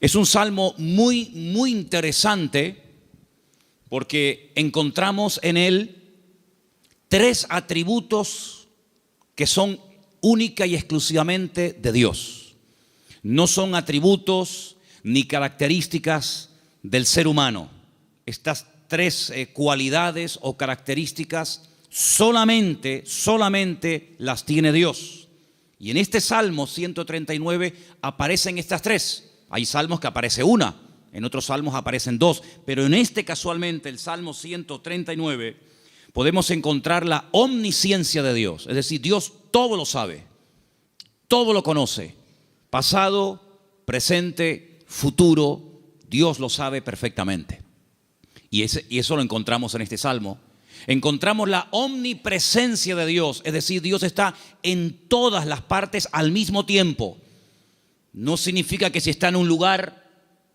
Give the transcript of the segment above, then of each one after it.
Es un salmo muy interesante porque encontramos en él tres atributos que son única y exclusivamente de Dios. No son atributos ni características del ser humano. Estas tres cualidades o características solamente las tiene Dios. Y en este Salmo 139 aparecen estas tres. Hay salmos que aparece una, en otros salmos aparecen dos, pero en este casualmente, el Salmo 139, podemos encontrar la omnisciencia de Dios. Es decir, Dios todo lo sabe, todo lo conoce, pasado, presente, futuro, Dios lo sabe perfectamente. Y eso lo encontramos en este Salmo. Encontramos la omnipresencia de Dios, es decir, Dios está en todas las partes al mismo tiempo. No significa que si está en un lugar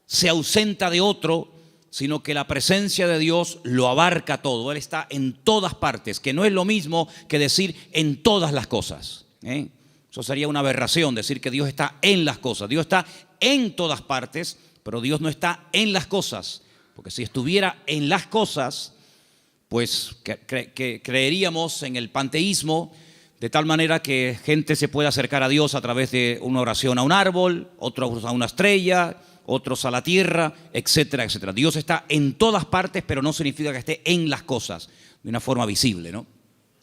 se ausenta de otro, sino que la presencia de Dios lo abarca todo. Él está en todas partes, que no es lo mismo que decir en todas las cosas. Eso sería una aberración, decir que Dios está en las cosas. Dios está en todas partes, pero Dios no está en las cosas. Porque si estuviera en las cosas, pues creeríamos en el panteísmo, de tal manera que gente se puede acercar a Dios a través de una oración a un árbol, otros a una estrella, otros a la tierra, etcétera, etcétera. Dios está en todas partes, pero no significa que esté en las cosas de una forma visible, ¿no?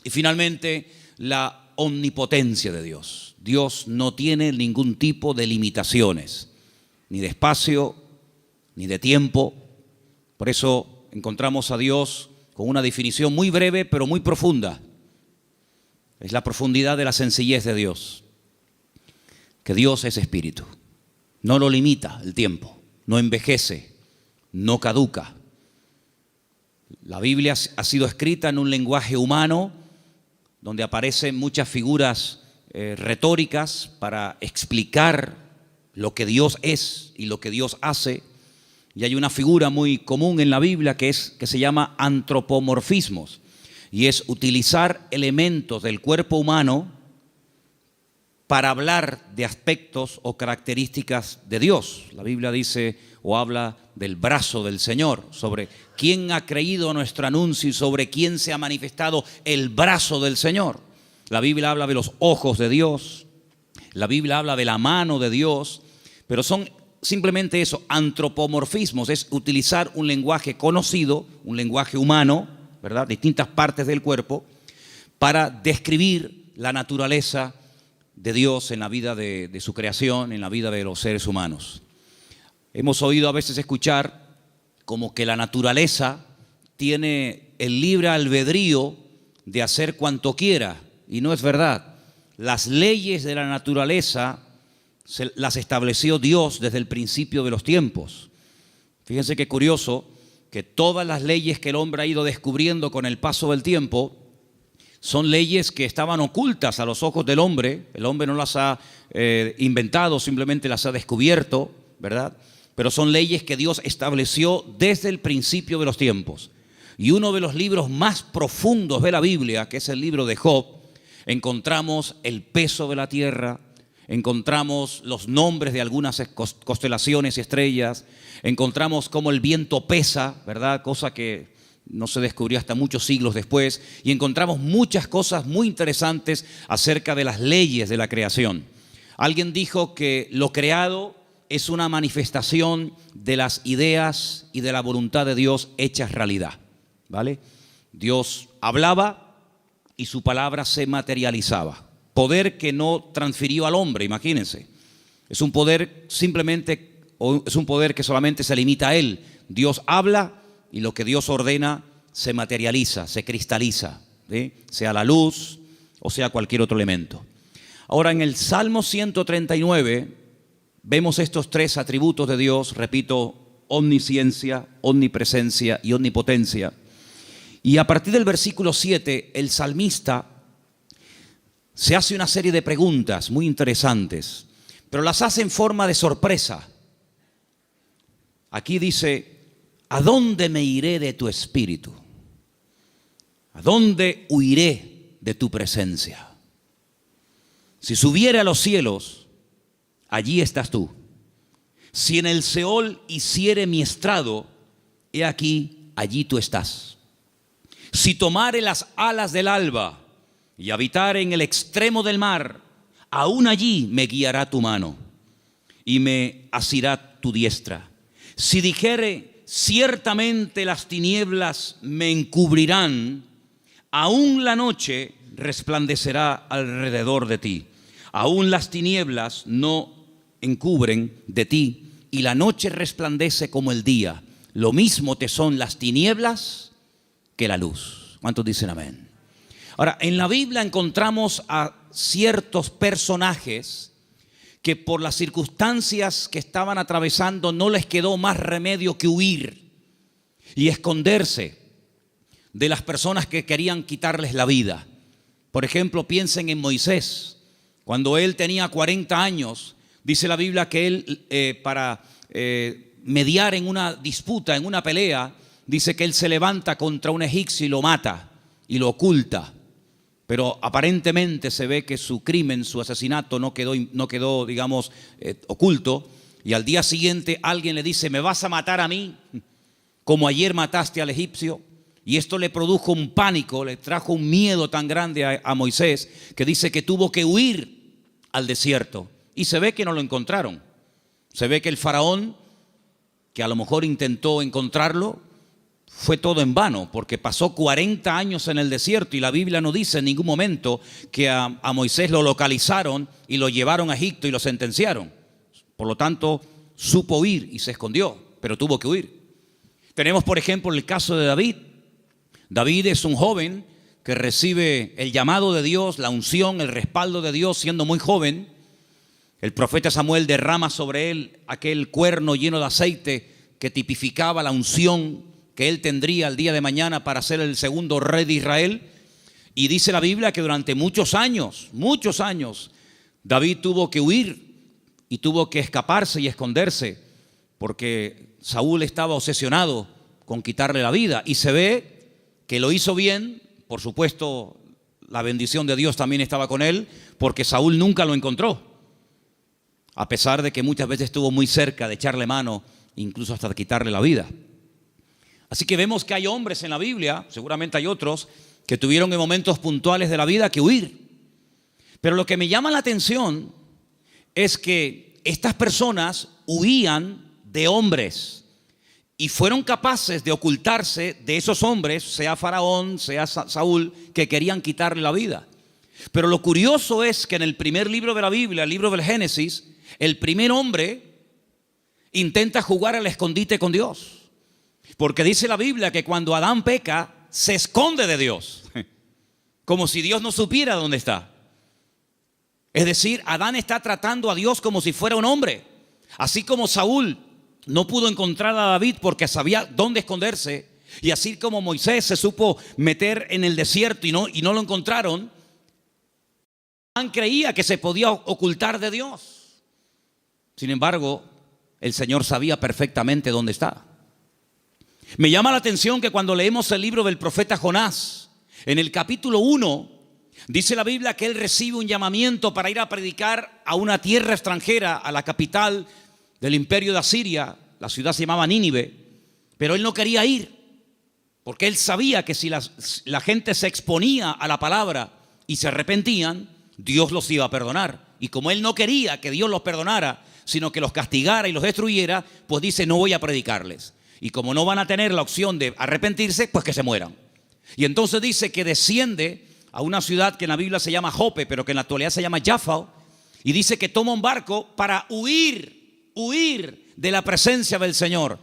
Y finalmente, la omnipotencia de Dios. Dios no tiene ningún tipo de limitaciones, ni de espacio, ni de tiempo. Por eso encontramos a Dios con una definición muy breve, pero muy profunda. Es la profundidad de la sencillez de Dios. Que Dios es espíritu. No lo limita el tiempo, no envejece, no caduca. La Biblia ha sido escrita en un lenguaje humano donde aparecen muchas figuras retóricas para explicar lo que Dios es y lo que Dios hace. Y hay una figura muy común en la Biblia que se llama antropomorfismos, y es utilizar elementos del cuerpo humano para hablar de aspectos o características de Dios. La Biblia dice o habla del brazo del Señor, sobre quién ha creído nuestro anuncio y sobre quién se ha manifestado el brazo del Señor. La Biblia habla de los ojos de Dios, la Biblia habla de la mano de Dios, pero son simplemente eso, antropomorfismos, es utilizar un lenguaje conocido, un lenguaje humano, ¿verdad?, distintas partes del cuerpo, para describir la naturaleza de Dios en la vida de su creación, en la vida de los seres humanos. Hemos oído a veces escuchar como que la naturaleza tiene el libre albedrío de hacer cuanto quiera, y no es verdad. Las leyes de la naturaleza las estableció Dios desde el principio de los tiempos. Fíjense qué curioso que todas las leyes que el hombre ha ido descubriendo con el paso del tiempo son leyes que estaban ocultas a los ojos del hombre. El hombre no las ha inventado, simplemente las ha descubierto, ¿verdad? Pero son leyes que Dios estableció desde el principio de los tiempos. Y uno de los libros más profundos de la Biblia, que es el libro de Job, encontramos el peso de la tierra, encontramos los nombres de algunas constelaciones y estrellas, encontramos cómo el viento pesa, ¿verdad? Cosa que no se descubrió hasta muchos siglos después, y encontramos muchas cosas muy interesantes acerca de las leyes de la creación. Alguien dijo que lo creado es una manifestación de las ideas y de la voluntad de Dios hechas realidad, ¿vale? Dios hablaba y su palabra se materializaba. Poder que no transfirió al hombre, imagínense. Es un poder simplemente, o es un poder que solamente se limita a él. Dios habla y lo que Dios ordena se materializa, se cristaliza, ¿sí? Sea la luz o sea cualquier otro elemento. Ahora, en el Salmo 139 vemos estos tres atributos de Dios, repito, omnisciencia, omnipresencia y omnipotencia. Y a partir del versículo 7, el salmista se hace una serie de preguntas muy interesantes, pero las hace en forma de sorpresa. Aquí dice: ¿a dónde me iré de tu espíritu? ¿A dónde huiré de tu presencia? Si subiere a los cielos, allí estás tú. Si en el Seol hiciere mi estrado, he aquí, allí tú estás. Si tomare las alas del alba y habitare en el extremo del mar, aún allí me guiará tu mano y me asirá tu diestra. Si dijere, ciertamente las tinieblas me encubrirán, aún la noche resplandecerá alrededor de ti. Aún las tinieblas no encubren de ti, y la noche resplandece como el día. Lo mismo te son las tinieblas que la luz. ¿Cuántos dicen amén? Ahora, en la Biblia encontramos a ciertos personajes que por las circunstancias que estaban atravesando no les quedó más remedio que huir y esconderse de las personas que querían quitarles la vida. Por ejemplo, piensen en Moisés. Cuando él tenía 40 años, dice la Biblia que él para mediar en una disputa, en una pelea, dice que él se levanta contra un egipcio y lo mata y lo oculta. Pero aparentemente se ve que su crimen, su asesinato no quedó, digamos, oculto. Y al día siguiente alguien le dice, ¿me vas a matar a mí como ayer mataste al egipcio? Y esto le produjo un pánico, le trajo un miedo tan grande a Moisés, que dice que tuvo que huir al desierto. Y se ve que no lo encontraron. Se ve que el faraón, que a lo mejor intentó encontrarlo, fue todo en vano, porque pasó 40 años en el desierto y la Biblia no dice en ningún momento que a Moisés lo localizaron y lo llevaron a Egipto y lo sentenciaron. Por lo tanto, supo huir y se escondió, pero tuvo que huir. Tenemos, por ejemplo, el caso de David. David es un joven que recibe el llamado de Dios, la unción, el respaldo de Dios siendo muy joven. El profeta Samuel derrama sobre él aquel cuerno lleno de aceite que tipificaba la unción que él tendría el día de mañana para ser el segundo rey de Israel. Y dice la Biblia que durante muchos años, David tuvo que huir y tuvo que escaparse y esconderse porque Saúl estaba obsesionado con quitarle la vida. Y se ve que lo hizo bien, por supuesto la bendición de Dios también estaba con él, porque Saúl nunca lo encontró, a pesar de que muchas veces estuvo muy cerca de echarle mano, incluso hasta de quitarle la vida. Así que vemos que hay hombres en la Biblia, seguramente hay otros, que tuvieron en momentos puntuales de la vida que huir. Pero lo que me llama la atención es que estas personas huían de hombres y fueron capaces de ocultarse de esos hombres, sea Faraón, sea Saúl, que querían quitarle la vida. Pero lo curioso es que en el primer libro de la Biblia, el libro del Génesis, el primer hombre intenta jugar al escondite con Dios. Porque dice la Biblia que cuando Adán peca, se esconde de Dios, como si Dios no supiera dónde está. Es decir, Adán está tratando a Dios como si fuera un hombre. Así como Saúl no pudo encontrar a David porque sabía dónde esconderse, y así como Moisés se supo meter en el desierto y no lo encontraron, Adán creía que se podía ocultar de Dios. Sin embargo, el Señor sabía perfectamente dónde está. Me llama la atención que cuando leemos el libro del profeta Jonás, en el capítulo 1, dice la Biblia que él recibe un llamamiento para ir a predicar a una tierra extranjera, a la capital del imperio de Asiria. La ciudad se llamaba Nínive, pero él no quería ir, porque él sabía que si la gente se exponía a la palabra y se arrepentían, Dios los iba a perdonar. Y como él no quería que Dios los perdonara, sino que los castigara y los destruyera, pues dice, no voy a predicarles. Y como no van a tener la opción de arrepentirse, pues que se mueran. Y entonces dice que desciende a una ciudad que en la Biblia se llama Jope, pero que en la actualidad se llama Jaffa, y dice que toma un barco para huir de la presencia del Señor.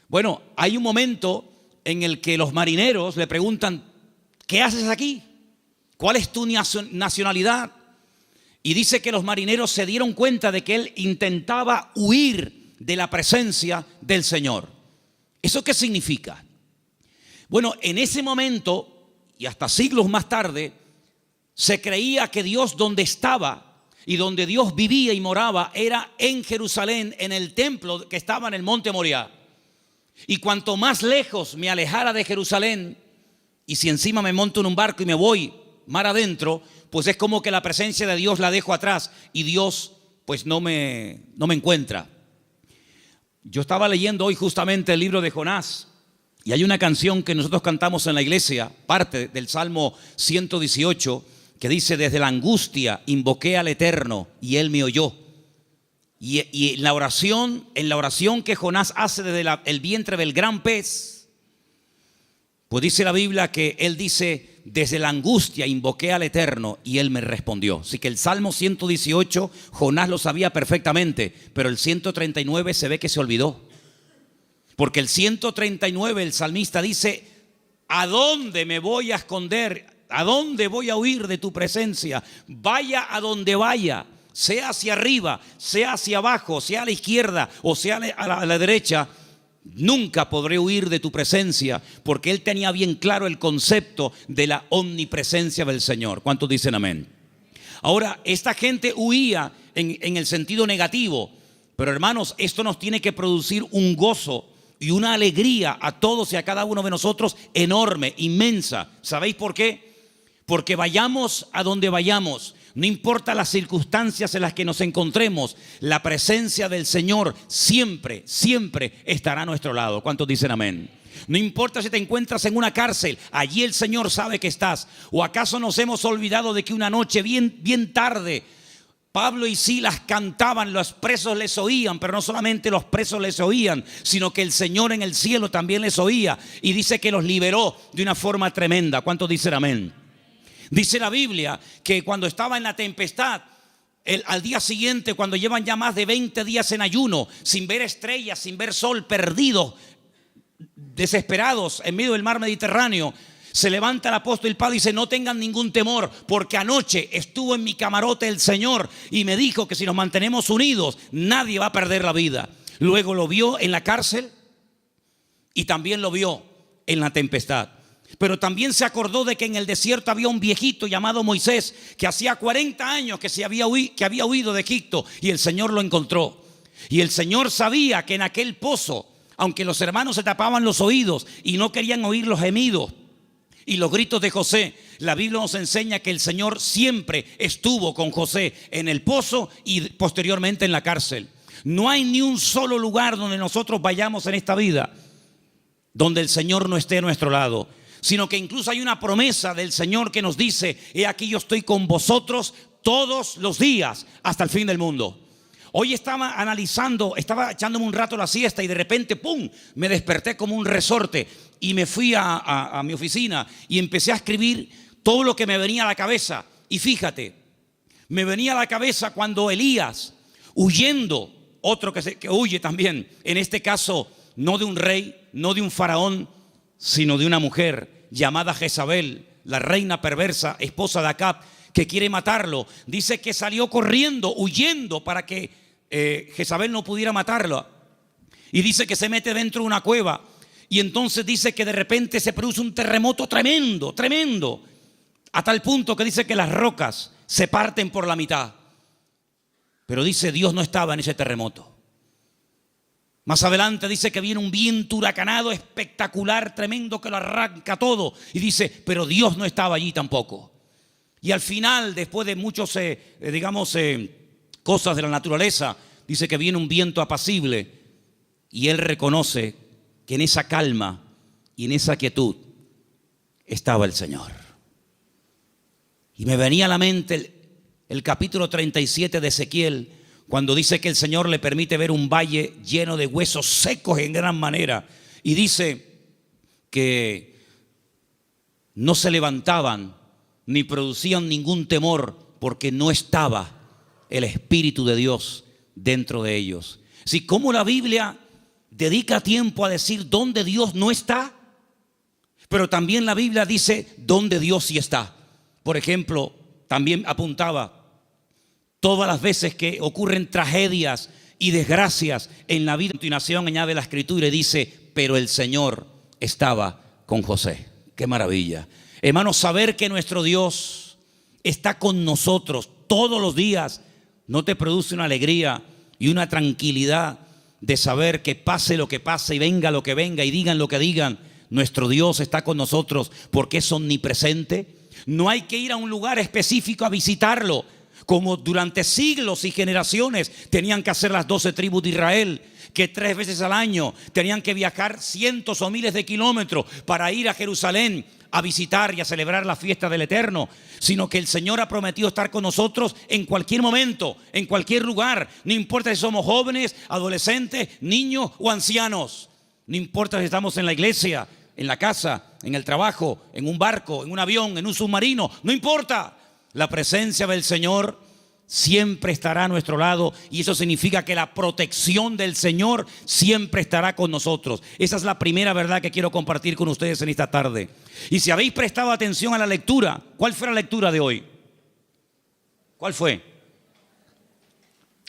Bueno, hay un momento en el que los marineros le preguntan, ¿qué haces aquí? ¿Cuál es tu nacionalidad? Y dice que los marineros se dieron cuenta de que él intentaba huir de la presencia del Señor. ¿Eso qué significa? Bueno, en ese momento y hasta siglos más tarde, se creía que Dios donde estaba y donde Dios vivía y moraba era en Jerusalén, en el templo que estaba en el monte Moriah. Y cuanto más lejos me alejara de Jerusalén, y si encima me monto en un barco y me voy mar adentro, pues es como que la presencia de Dios la dejo atrás y Dios pues no me encuentra. Yo estaba leyendo hoy justamente el libro de Jonás y hay una canción que nosotros cantamos en la iglesia, parte del Salmo 118, que dice: desde la angustia invoqué al Eterno y Él me oyó. Y en la oración que Jonás hace desde el vientre del gran pez, pues dice la Biblia que él dice: desde la angustia invoqué al Eterno y Él me respondió. Así que el Salmo 118 Jonás lo sabía perfectamente, pero el 139 se ve que se olvidó. Porque el 139 el salmista dice: ¿a dónde me voy a esconder? ¿A dónde voy a huir de tu presencia? Vaya a donde vaya, sea hacia arriba, sea hacia abajo, sea a la izquierda o sea a la derecha, nunca podré huir de tu presencia, porque él tenía bien claro el concepto de la omnipresencia del Señor. ¿Cuántos dicen amén? Ahora, esta gente huía en el sentido negativo, pero hermanos, esto nos tiene que producir un gozo y una alegría a todos y a cada uno de nosotros enorme, inmensa. ¿Sabéis por qué? Porque vayamos a donde vayamos, no importa las circunstancias en las que nos encontremos, la presencia del Señor siempre, siempre estará a nuestro lado. ¿Cuántos dicen amén? No importa si te encuentras en una cárcel, allí el Señor sabe que estás. ¿O acaso nos hemos olvidado de que una noche bien tarde Pablo y Silas cantaban, los presos les oían, pero no solamente los presos les oían, sino que el Señor en el cielo también les oía, y dice que los liberó de una forma tremenda? ¿Cuántos dicen amén? Dice la Biblia que cuando estaba en la tempestad, al día siguiente, cuando llevan ya más de 20 días en ayuno, sin ver estrellas, sin ver sol, perdidos, desesperados en medio del mar Mediterráneo, se levanta el apóstol Pablo y dice: no tengan ningún temor, porque anoche estuvo en mi camarote el Señor y me dijo que si nos mantenemos unidos, nadie va a perder la vida. Luego lo vio en la cárcel y también lo vio en la tempestad. Pero también se acordó de que en el desierto había un viejito llamado Moisés, que hacía 40 años que había huido de Egipto, y el Señor lo encontró. Y el Señor sabía que en aquel pozo, aunque los hermanos se tapaban los oídos y no querían oír los gemidos y los gritos de José, la Biblia nos enseña que el Señor siempre estuvo con José en el pozo y posteriormente en la cárcel. No hay ni un solo lugar donde nosotros vayamos en esta vida donde el Señor no esté a nuestro lado, sino que incluso hay una promesa del Señor que nos dice: he aquí yo estoy con vosotros todos los días hasta el fin del mundo. Hoy estaba analizando, estaba echándome un rato la siesta y de repente ¡pum!, me desperté como un resorte y me fui a mi oficina y empecé a escribir todo lo que me venía a la cabeza. Y fíjate, me venía a la cabeza cuando Elías, huyendo, otro que huye también, en este caso no de un rey, no de un faraón, sino de una mujer llamada Jezabel, la reina perversa, esposa de Acab, que quiere matarlo. Dice que salió corriendo, huyendo para que Jezabel no pudiera matarlo. Y dice que se mete dentro de una cueva. Y entonces dice que de repente se produce un terremoto tremendo, tremendo, a tal punto que dice que las rocas se parten por la mitad. Pero dice, Dios no estaba en ese terremoto. Más adelante dice que viene un viento huracanado espectacular, tremendo, que lo arranca todo. Y dice, pero Dios no estaba allí tampoco. Y al final, después de muchos, cosas de la naturaleza, dice que viene un viento apacible. Y él reconoce que en esa calma y en esa quietud estaba el Señor. Y me venía a la mente el capítulo 37 de Ezequiel, cuando dice que el Señor le permite ver un valle lleno de huesos secos en gran manera. Y dice que no se levantaban ni producían ningún temor porque no estaba el Espíritu de Dios dentro de ellos. Si como la Biblia dedica tiempo a decir dónde Dios no está, pero también la Biblia dice dónde Dios sí está. Por ejemplo, también apuntaba todas las veces que ocurren tragedias y desgracias en la vida. A continuación añade la Escritura y dice, pero el Señor estaba con José. ¡Qué maravilla! Hermanos, saber que nuestro Dios está con nosotros todos los días, ¿no te produce una alegría y una tranquilidad de saber que pase lo que pase y venga lo que venga y digan lo que digan, nuestro Dios está con nosotros porque es omnipresente? No hay que ir a un lugar específico a visitarlo. como durante siglos y generaciones tenían que hacer las 12 tribus de Israel, que 3 veces al año tenían que viajar cientos o miles de kilómetros para ir a Jerusalén a visitar y a celebrar la fiesta del Eterno, sino que el Señor ha prometido estar con nosotros en cualquier momento, en cualquier lugar, no importa si somos jóvenes, adolescentes, niños o ancianos, no importa si estamos en la iglesia, en la casa, en el trabajo, en un barco, en un avión, en un submarino, no importa. La presencia del Señor siempre estará a nuestro lado, y eso significa que la protección del Señor siempre estará con nosotros. Esa es la primera verdad que quiero compartir con ustedes en esta tarde. Y si habéis prestado atención a la lectura, ¿cuál fue la lectura de hoy? ¿Cuál fue?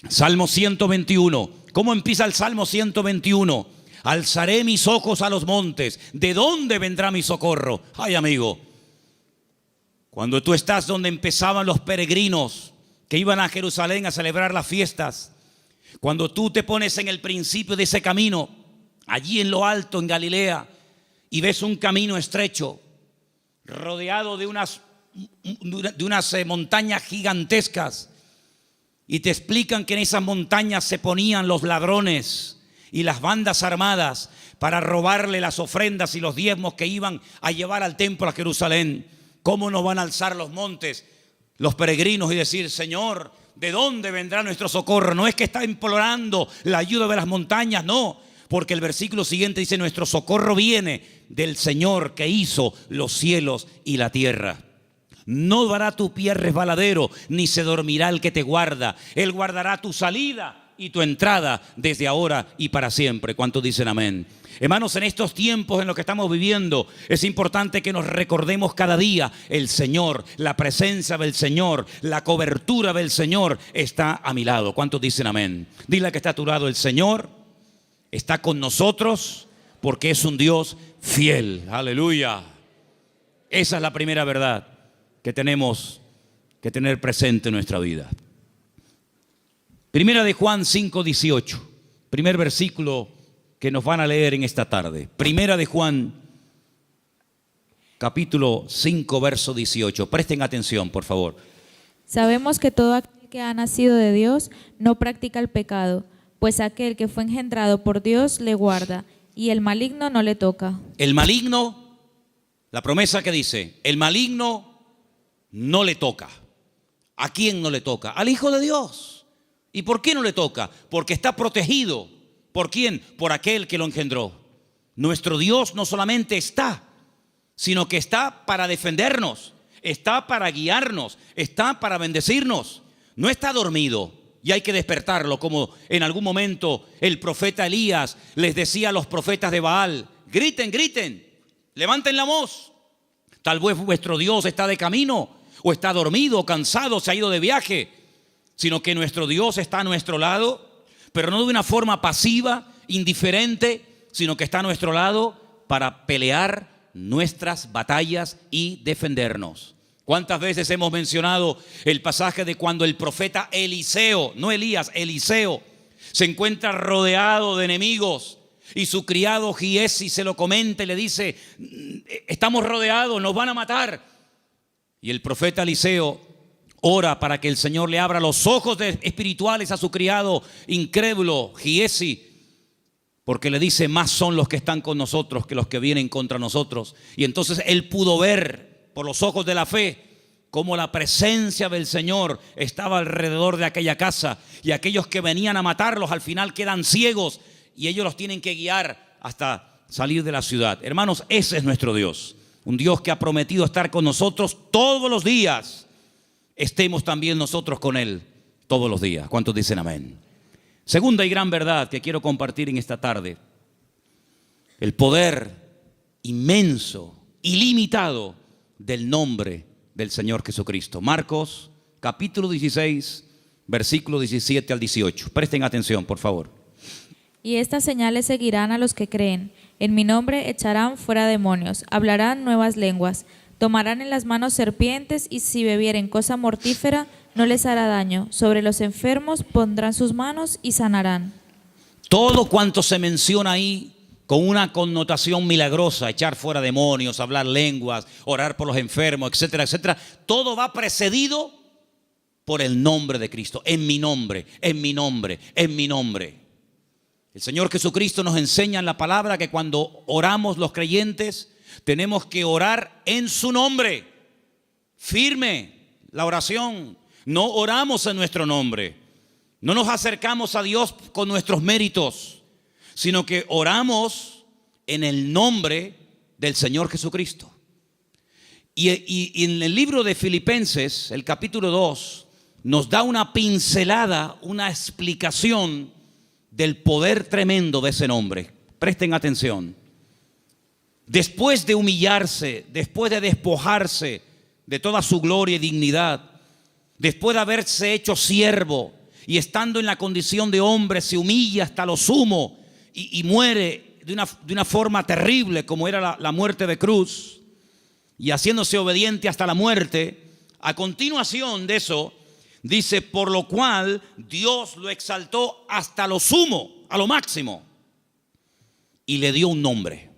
Salmo 121. ¿Cómo empieza el Salmo 121? Alzaré mis ojos a los montes. ¿De dónde vendrá mi socorro? Ay, amigo, cuando tú estás donde empezaban los peregrinos que iban a Jerusalén a celebrar las fiestas, cuando tú te pones en el principio de ese camino, allí en lo alto en Galilea, y ves un camino estrecho, rodeado de unas montañas gigantescas, y te explican que en esas montañas se ponían los ladrones y las bandas armadas para robarle las ofrendas y los diezmos que iban a llevar al templo a Jerusalén. ¿Cómo nos van a alzar los montes los peregrinos y decir: Señor, ¿de dónde vendrá nuestro socorro? No es que está implorando la ayuda de las montañas, no, porque el versículo siguiente dice: nuestro socorro viene del Señor que hizo los cielos y la tierra. No dará tu pie resbaladero, ni se dormirá el que te guarda. Él guardará tu salida y tu entrada desde ahora y para siempre. ¿Cuántos dicen amén? Hermanos, en estos tiempos en los que estamos viviendo, es importante que nos recordemos cada día: el Señor, la presencia del Señor, la cobertura del Señor está a mi lado. ¿Cuántos dicen amén? Dile que está a tu lado: el Señor está con nosotros porque es un Dios fiel. Aleluya. Esa es la primera verdad que tenemos que tener presente en nuestra vida. Primera de Juan 5:18, primer versículo que nos van a leer en esta tarde. Primera de Juan, capítulo 5, verso 18. Presten atención, por favor. Sabemos que todo aquel que ha nacido de Dios no practica el pecado, pues aquel que fue engendrado por Dios le guarda, y el maligno no le toca. El maligno, la promesa que dice, el maligno no le toca. ¿A quién no le toca? Al Hijo de Dios. ¿Y por qué no le toca? Porque está protegido. ¿Por quién? Por aquel que lo engendró. Nuestro Dios no solamente está, sino que está para defendernos, está para guiarnos, está para bendecirnos. No está dormido y hay que despertarlo, como en algún momento el profeta Elías les decía a los profetas de Baal: griten, griten, levanten la voz. Tal vez vuestro Dios está de camino, o está dormido, o cansado, se ha ido de viaje. Sino que nuestro Dios está a nuestro lado, pero no de una forma pasiva, indiferente, sino que está a nuestro lado para pelear nuestras batallas y defendernos. ¿Cuántas veces hemos mencionado el pasaje de cuando el profeta Eliseo, no Elías, Eliseo, se encuentra rodeado de enemigos y su criado Giesi se lo comenta y le dice: estamos rodeados, nos van a matar? Y el profeta Eliseo ora para que el Señor le abra los ojos espirituales a su criado incrédulo Giesi, porque le dice: más son los que están con nosotros que los que vienen contra nosotros. Y entonces él pudo ver por los ojos de la fe cómo la presencia del Señor estaba alrededor de aquella casa, y aquellos que venían a matarlos al final quedan ciegos y ellos los tienen que guiar hasta salir de la ciudad. Hermanos, ese es nuestro Dios, un Dios que ha prometido estar con nosotros todos los días. Estemos también nosotros con Él todos los días. ¿Cuántos dicen amén? Segunda y gran verdad que quiero compartir en esta tarde: el poder inmenso, ilimitado del nombre del Señor Jesucristo. Marcos capítulo 16, versículo 17 al 18. Presten atención, por favor. Y estas señales seguirán a los que creen. En mi nombre echarán fuera demonios, hablarán nuevas lenguas, tomarán en las manos serpientes, y si bebieren cosa mortífera no les hará daño. Sobre los enfermos pondrán sus manos y sanarán. Todo cuanto se menciona ahí con una connotación milagrosa: echar fuera demonios, hablar lenguas, orar por los enfermos, etcétera, etcétera, todo va precedido por el nombre de Cristo, en mi nombre, en mi nombre, en mi nombre. El Señor Jesucristo nos enseña en la palabra que cuando oramos los creyentes, tenemos que orar en su nombre. Firme la oración. No oramos en nuestro nombre. No nos acercamos a Dios con nuestros méritos, sino que oramos en el nombre del Señor Jesucristo. Y en el libro de Filipenses, el capítulo 2, nos da una pincelada, una explicación del poder tremendo de ese nombre. Presten atención. Después de humillarse, después de despojarse de toda su gloria y dignidad, después de haberse hecho siervo y estando en la condición de hombre, se humilla hasta lo sumo y muere de una forma terrible como era la muerte de cruz, y haciéndose obediente hasta la muerte. A continuación de eso dice: por lo cual Dios lo exaltó hasta lo sumo, a lo máximo, y le dio un nombre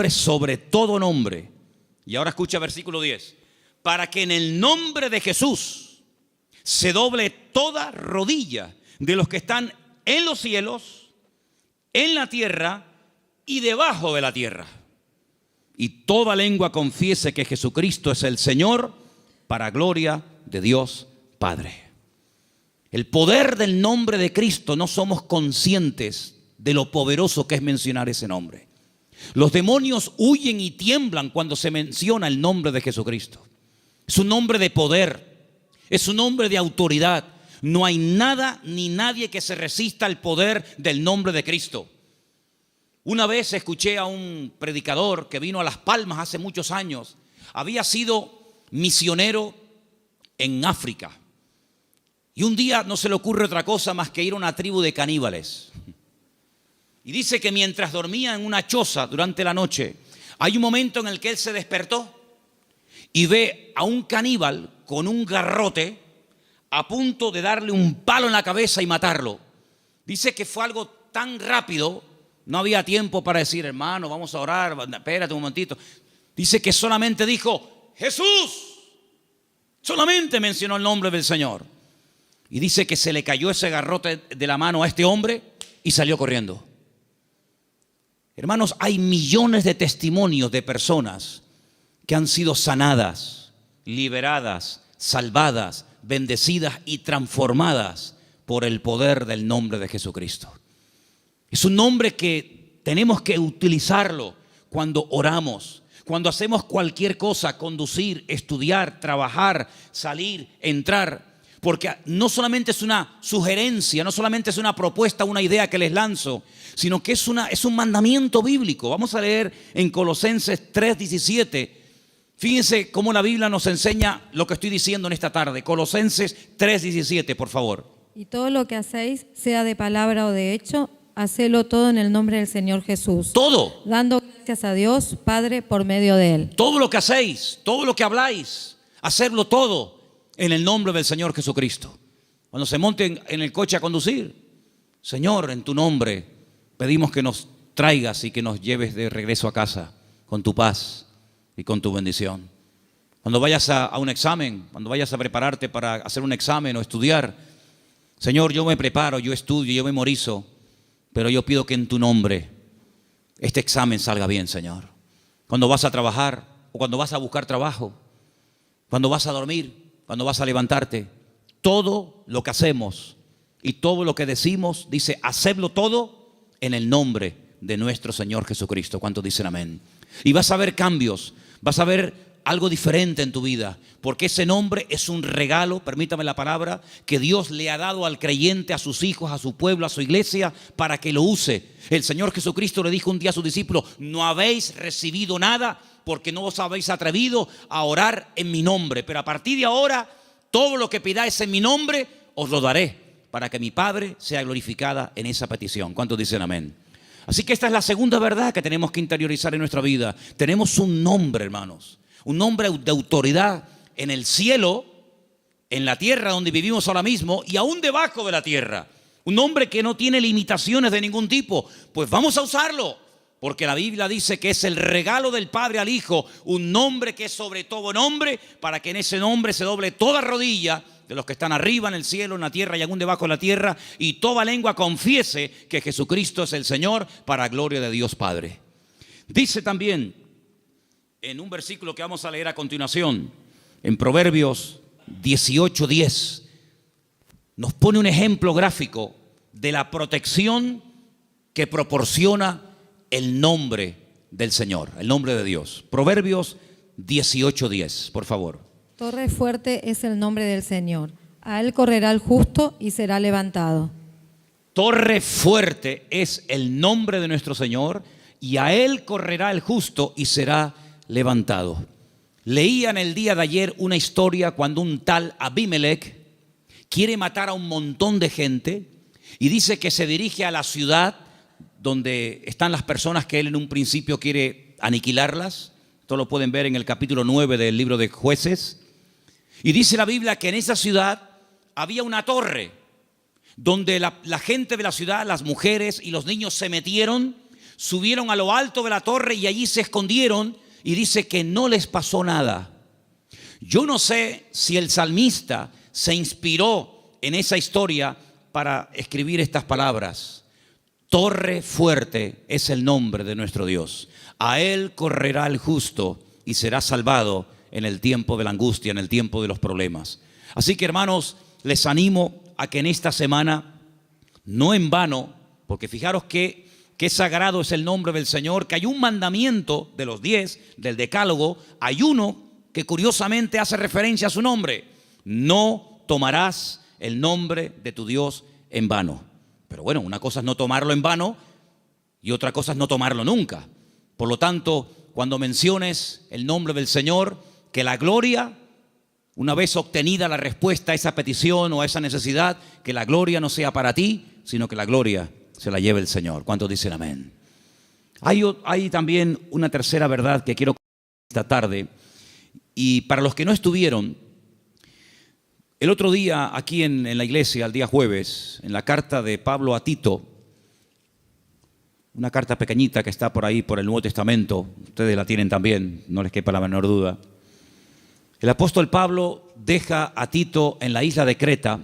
sobre todo nombre. Y ahora escucha versículo 10: para que en el nombre de Jesús se doble toda rodilla de los que están en los cielos, en la tierra y debajo de la tierra, y toda lengua confiese que Jesucristo es el Señor, para gloria de Dios Padre. El poder del nombre de Cristo, no somos conscientes de lo poderoso que es mencionar ese nombre. Los demonios huyen y tiemblan cuando se menciona el nombre de Jesucristo. Es un nombre de poder, es un nombre de autoridad. No hay nada ni nadie que se resista al poder del nombre de Cristo. Una vez escuché a un predicador que vino a Las Palmas hace muchos años. Había sido misionero en África. Y un día no se le ocurre otra cosa más que ir a una tribu de caníbales. Y dice que mientras dormía en una choza durante la noche, hay un momento en el que él se despertó y ve a un caníbal con un garrote a punto de darle un palo en la cabeza y matarlo. Dice que fue algo tan rápido, no había tiempo para decir: hermano, vamos a orar, espérate un momentito. Dice que solamente dijo: Jesús. Solamente mencionó el nombre del Señor. Y dice que se le cayó ese garrote de la mano a este hombre y salió corriendo. Hermanos, hay millones de testimonios de personas que han sido sanadas, liberadas, salvadas, bendecidas y transformadas por el poder del nombre de Jesucristo. Es un nombre que tenemos que utilizarlo cuando oramos, cuando hacemos cualquier cosa: conducir, estudiar, trabajar, salir, entrar. Porque no solamente es una sugerencia, no solamente es una propuesta, una idea que les lanzo, sino que es un mandamiento bíblico. Vamos a leer en Colosenses 3:17. Fíjense cómo la Biblia nos enseña lo que estoy diciendo en esta tarde. Colosenses 3:17, por favor. Y todo lo que hacéis, sea de palabra o de hecho, hacedlo todo en el nombre del Señor Jesús. Todo. Dando gracias a Dios Padre por medio de Él. Todo lo que hacéis, todo lo que habláis, hacerlo todo en el nombre del Señor Jesucristo. Cuando se monten en el coche a conducir: Señor, en tu nombre pedimos que nos traigas y que nos lleves de regreso a casa con tu paz y con tu bendición. Cuando vayas a un examen, cuando vayas a prepararte para hacer un examen o estudiar: Señor, yo me preparo, yo estudio, yo memorizo, pero yo pido que en tu nombre este examen salga bien, Señor. Cuando vas a trabajar o cuando vas a buscar trabajo, cuando vas a dormir, cuando vas a levantarte, todo lo que hacemos y todo lo que decimos, dice: hacedlo todo en el nombre de nuestro Señor Jesucristo. ¿Cuántos dicen amén? Y vas a ver cambios, vas a ver algo diferente en tu vida, porque ese nombre es un regalo, permítame la palabra, que Dios le ha dado al creyente, a sus hijos, a su pueblo, a su iglesia, para que lo use. El Señor Jesucristo le dijo un día a sus discípulos: no habéis recibido nada porque no os habéis atrevido a orar en mi nombre, pero a partir de ahora todo lo que pidáis en mi nombre os lo daré, para que mi Padre sea glorificada en esa petición. ¿Cuántos dicen amén? Así que esta es la segunda verdad que tenemos que interiorizar en nuestra vida. Tenemos un nombre, hermanos, un nombre de autoridad en el cielo, en la tierra donde vivimos ahora mismo y aún debajo de la tierra. Un nombre que no tiene limitaciones de ningún tipo. Pues vamos a usarlo, porque la Biblia dice que es el regalo del Padre al Hijo, un nombre que es sobre todo nombre, para que en ese nombre se doble toda rodilla de los que están arriba en el cielo, en la tierra y aún debajo de la tierra, y toda lengua confiese que Jesucristo es el Señor, para gloria de Dios Padre. Dice también en un versículo que vamos a leer a continuación, en Proverbios 18:10, nos pone un ejemplo gráfico de la protección que proporciona el nombre del Señor, el nombre de Dios. Proverbios 18:10, por favor. Torre fuerte es el nombre del Señor. A él correrá el justo y será levantado. Torre fuerte es el nombre de nuestro Señor, y a él correrá el justo y será levantado. Leía en el día de ayer una historia cuando un tal Abimelech quiere matar a un montón de gente y dice que se dirige a la ciudad donde están las personas que él en un principio quiere aniquilarlas. Esto lo pueden ver en el capítulo 9 del libro de Jueces. Y dice la Biblia que en esa ciudad había una torre donde la gente de la ciudad, las mujeres y los niños se metieron, subieron a lo alto de la torre y allí se escondieron, y dice que no les pasó nada. Yo no sé si el salmista se inspiró en esa historia para escribir estas palabras. Torre fuerte es el nombre de nuestro Dios. A él correrá el justo y será salvado en el tiempo de la angustia, en el tiempo de los problemas. Así que, hermanos, les animo a que en esta semana, no en vano, porque fijaros que sagrado es el nombre del Señor, que hay un mandamiento de los 10, del decálogo, hay uno que curiosamente hace referencia a su nombre: no tomarás el nombre de tu Dios en vano. Pero bueno, una cosa es no tomarlo en vano y otra cosa es no tomarlo nunca. Por lo tanto, cuando menciones el nombre del Señor, que la gloria, una vez obtenida la respuesta a esa petición o a esa necesidad, que la gloria no sea para ti, sino que la gloria se la lleve el Señor. ¿Cuántos dicen amén? Hay también una tercera verdad que quiero compartir esta tarde. Y para los que no estuvieron, el otro día aquí en la iglesia, el día jueves, en la carta de Pablo a Tito, una carta pequeñita que está por ahí por el Nuevo Testamento, ustedes la tienen también, no les quepa la menor duda. El apóstol Pablo deja a Tito en la isla de Creta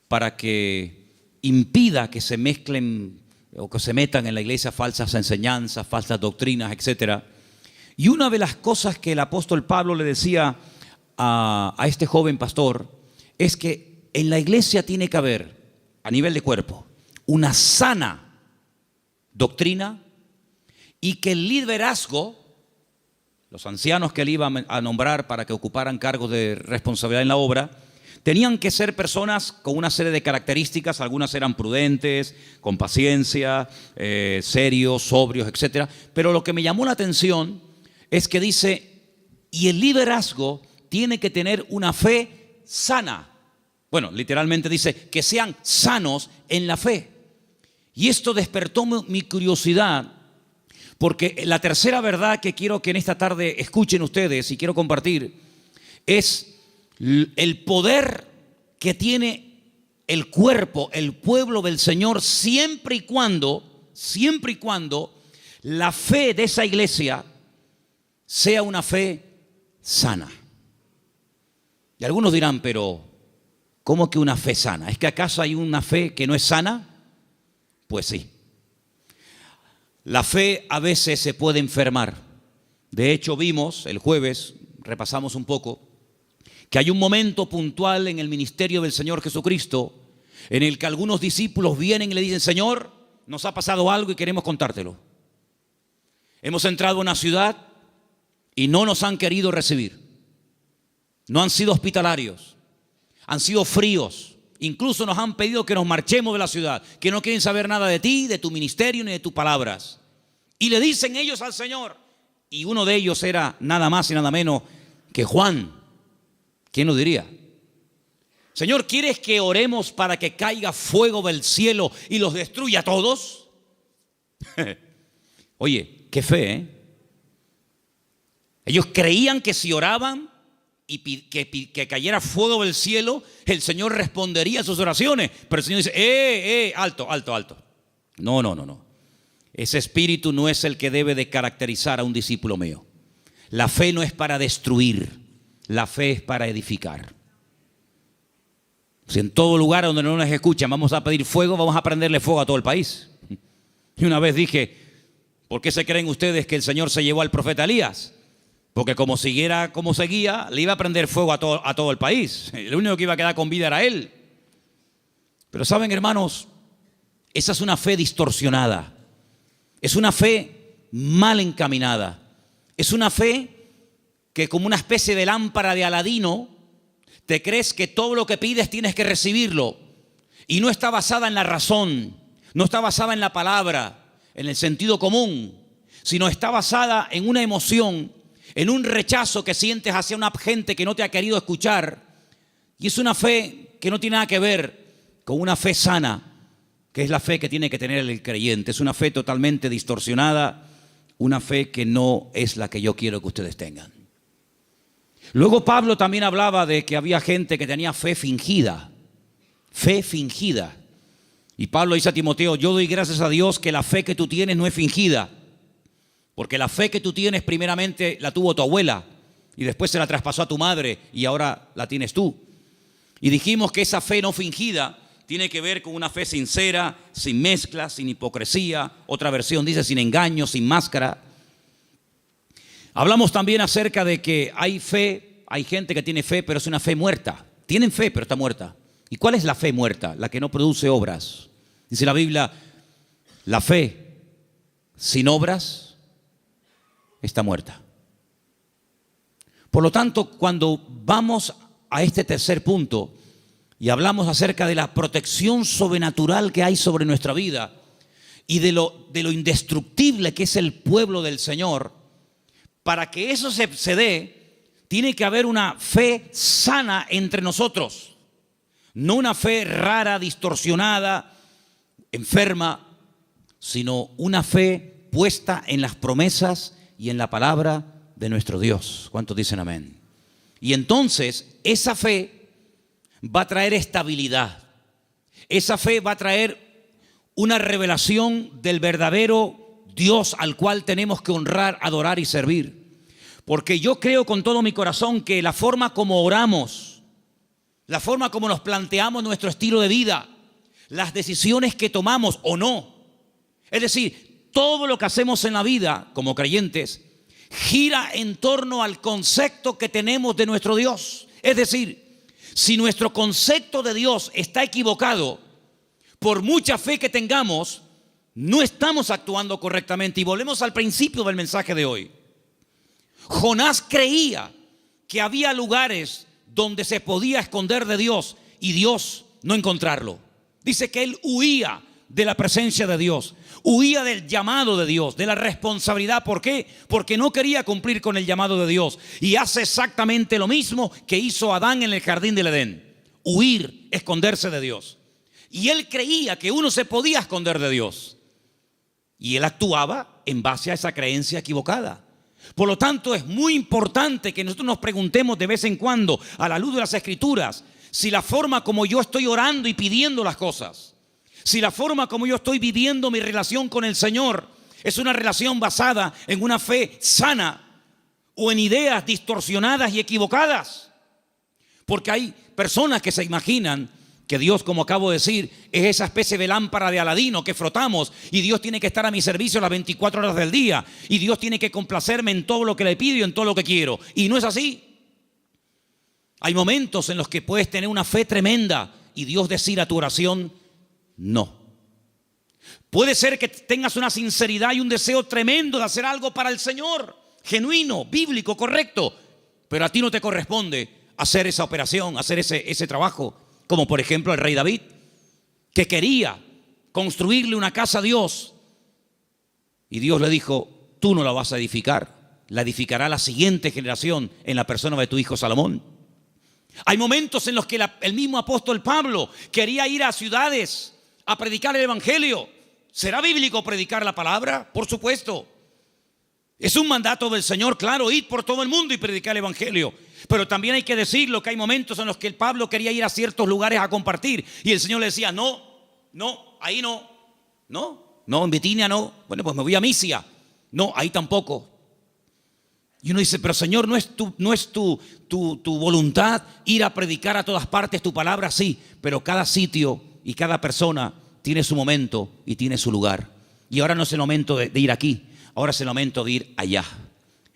para que impida que se mezclen o que se metan en la iglesia falsas enseñanzas, falsas doctrinas, etc. Y una de las cosas que el apóstol Pablo le decía a este joven pastor es que en la iglesia tiene que haber, a nivel de cuerpo, una sana doctrina, y que el liderazgo, los ancianos que él iba a nombrar para que ocuparan cargos de responsabilidad en la obra, tenían que ser personas con una serie de características. Algunas eran prudentes, con paciencia, serios, sobrios, etc. Pero lo que me llamó la atención es que dice, y el liderazgo tiene que tener una fe sana. Bueno, literalmente dice que sean sanos en la fe. Y esto despertó mi curiosidad, porque la tercera verdad que quiero que en esta tarde escuchen ustedes y quiero compartir es el poder que tiene el cuerpo, el pueblo del Señor, siempre y cuando la fe de esa iglesia sea una fe sana. Y algunos dirán, pero ¿cómo que una fe sana? ¿Es que acaso hay una fe que no es sana? Pues sí. La fe a veces se puede enfermar. De hecho, vimos el jueves, repasamos un poco, que hay un momento puntual en el ministerio del Señor Jesucristo en el que algunos discípulos vienen y le dicen, Señor, nos ha pasado algo y queremos contártelo. Hemos entrado a una ciudad y no nos han querido recibir. No han sido hospitalarios, han sido fríos. Incluso nos han pedido que nos marchemos de la ciudad, que no quieren saber nada de ti, de tu ministerio ni de tus palabras. Y le dicen ellos al Señor, y uno de ellos era nada más y nada menos que Juan. ¿Quién lo diría? Señor, ¿quieres que oremos para que caiga fuego del cielo y los destruya a todos? Oye, qué fe, ¿eh? Ellos creían que si oraban y que cayera fuego del cielo, el Señor respondería a sus oraciones. Pero el Señor dice, alto. No. ese espíritu no es el que debe de caracterizar a un discípulo mío. La fe no es para destruir, la fe es para edificar. Si en todo lugar donde no nos escuchan vamos a pedir fuego, vamos a prenderle fuego a todo el país. Y una vez dije, ¿por qué se creen ustedes que el Señor se llevó al profeta Elías? Porque como siguiera como seguía, le iba a prender fuego a todo el país. El único que iba a quedar con vida era él. Pero saben, hermanos, esa es una fe distorsionada. Es una fe mal encaminada. Es una fe que, como una especie de lámpara de Aladino, te crees que todo lo que pides tienes que recibirlo. Y no está basada en la razón, no está basada en la palabra, en el sentido común, sino está basada en una emoción, en un rechazo que sientes hacia una gente que no te ha querido escuchar. Y es una fe que no tiene nada que ver con una fe sana, que es la fe que tiene que tener el creyente. Es una fe totalmente distorsionada, una fe que no es la que yo quiero que ustedes tengan. Luego Pablo también hablaba de que había gente que tenía fe fingida. Fe fingida. Y Pablo dice a Timoteo, yo doy gracias a Dios que la fe que tú tienes no es fingida. Porque la fe que tú tienes primeramente la tuvo tu abuela y después se la traspasó a tu madre y ahora la tienes tú. Y dijimos que esa fe no fingida tiene que ver con una fe sincera, sin mezcla, sin hipocresía. Otra versión dice sin engaño, sin máscara. Hablamos también acerca de que hay fe, hay gente que tiene fe, pero es una fe muerta. Tienen fe, pero está muerta. ¿Y cuál es la fe muerta? La que no produce obras. Dice la Biblia, la fe sin obras está muerta. Por lo tanto, cuando vamos a este tercer punto y hablamos acerca de la protección sobrenatural que hay sobre nuestra vida y de lo indestructible que es el pueblo del Señor, para que eso se dé, tiene que haber una fe sana entre nosotros. No una fe rara, distorsionada, enferma, sino una fe puesta en las promesas y en la palabra de nuestro Dios. ¿Cuántos dicen amén? Y entonces esa fe va a traer estabilidad. Esa fe va a traer una revelación del verdadero Dios al cual tenemos que honrar, adorar y servir. Porque yo creo con todo mi corazón que la forma como oramos, la forma como nos planteamos nuestro estilo de vida, las decisiones que tomamos o no, es decir, todo lo que hacemos en la vida como creyentes gira en torno al concepto que tenemos de nuestro Dios. Es decir, si nuestro concepto de Dios está equivocado, por mucha fe que tengamos, no estamos actuando correctamente. Y volvemos al principio del mensaje de hoy. Jonás creía que había lugares donde se podía esconder de Dios y Dios no encontrarlo. Dice que él huía de la presencia de Dios, huía del llamado de Dios, de la responsabilidad. ¿Por qué? Porque no quería cumplir con el llamado de Dios. Y hace exactamente lo mismo que hizo Adán en el jardín del Edén: huir, esconderse de Dios. Y él creía que uno se podía esconder de Dios. Y él actuaba en base a esa creencia equivocada. Por lo tanto, es muy importante que nosotros nos preguntemos de vez en cuando, a la luz de las Escrituras, si la forma como yo estoy orando y pidiendo las cosas, si la forma como yo estoy viviendo mi relación con el Señor es una relación basada en una fe sana o en ideas distorsionadas y equivocadas. Porque hay personas que se imaginan que Dios, como acabo de decir, es esa especie de lámpara de Aladino que frotamos y Dios tiene que estar a mi servicio las 24 horas del día y Dios tiene que complacerme en todo lo que le pido y en todo lo que quiero. Y no es así. Hay momentos en los que puedes tener una fe tremenda y Dios decir a tu oración no. Puede ser que tengas una sinceridad y un deseo tremendo de hacer algo para el Señor, genuino, bíblico, correcto, pero a ti no te corresponde hacer esa operación, hacer ese trabajo. Como por ejemplo el rey David, que quería construirle una casa a Dios. Y Dios le dijo, tú no la vas a edificar, la edificará la siguiente generación en la persona de tu hijo Salomón. Hay momentos en los que el mismo apóstol Pablo quería ir a ciudades a predicar el evangelio. ¿Será bíblico predicar la palabra? Por supuesto. Es un mandato del Señor, claro, ir por todo el mundo y predicar el evangelio. Pero también hay que decirlo que hay momentos en los que el Pablo quería ir a ciertos lugares a compartir y el Señor le decía, no, ahí no, No, en Bitinia no. Bueno, pues me voy a Misia. No, ahí tampoco. Y uno dice, pero Señor, ¿no es tu voluntad ir a predicar a todas partes tu palabra? Sí, pero cada sitio y cada persona tiene su momento y tiene su lugar. Y ahora no es el momento de ir aquí, ahora es el momento de ir allá.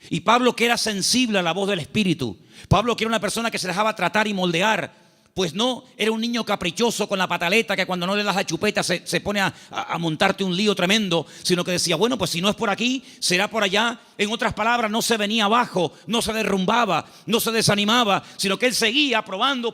Y Pablo, que era sensible a la voz del Espíritu, Pablo, que era una persona que se dejaba tratar y moldear, pues no era un niño caprichoso con la pataleta que cuando no le das la chupeta se pone a montarte un lío tremendo, sino que decía, bueno, pues si no es por aquí, será por allá. En otras palabras, no se venía abajo, no se derrumbaba, no se desanimaba, sino que él seguía probando,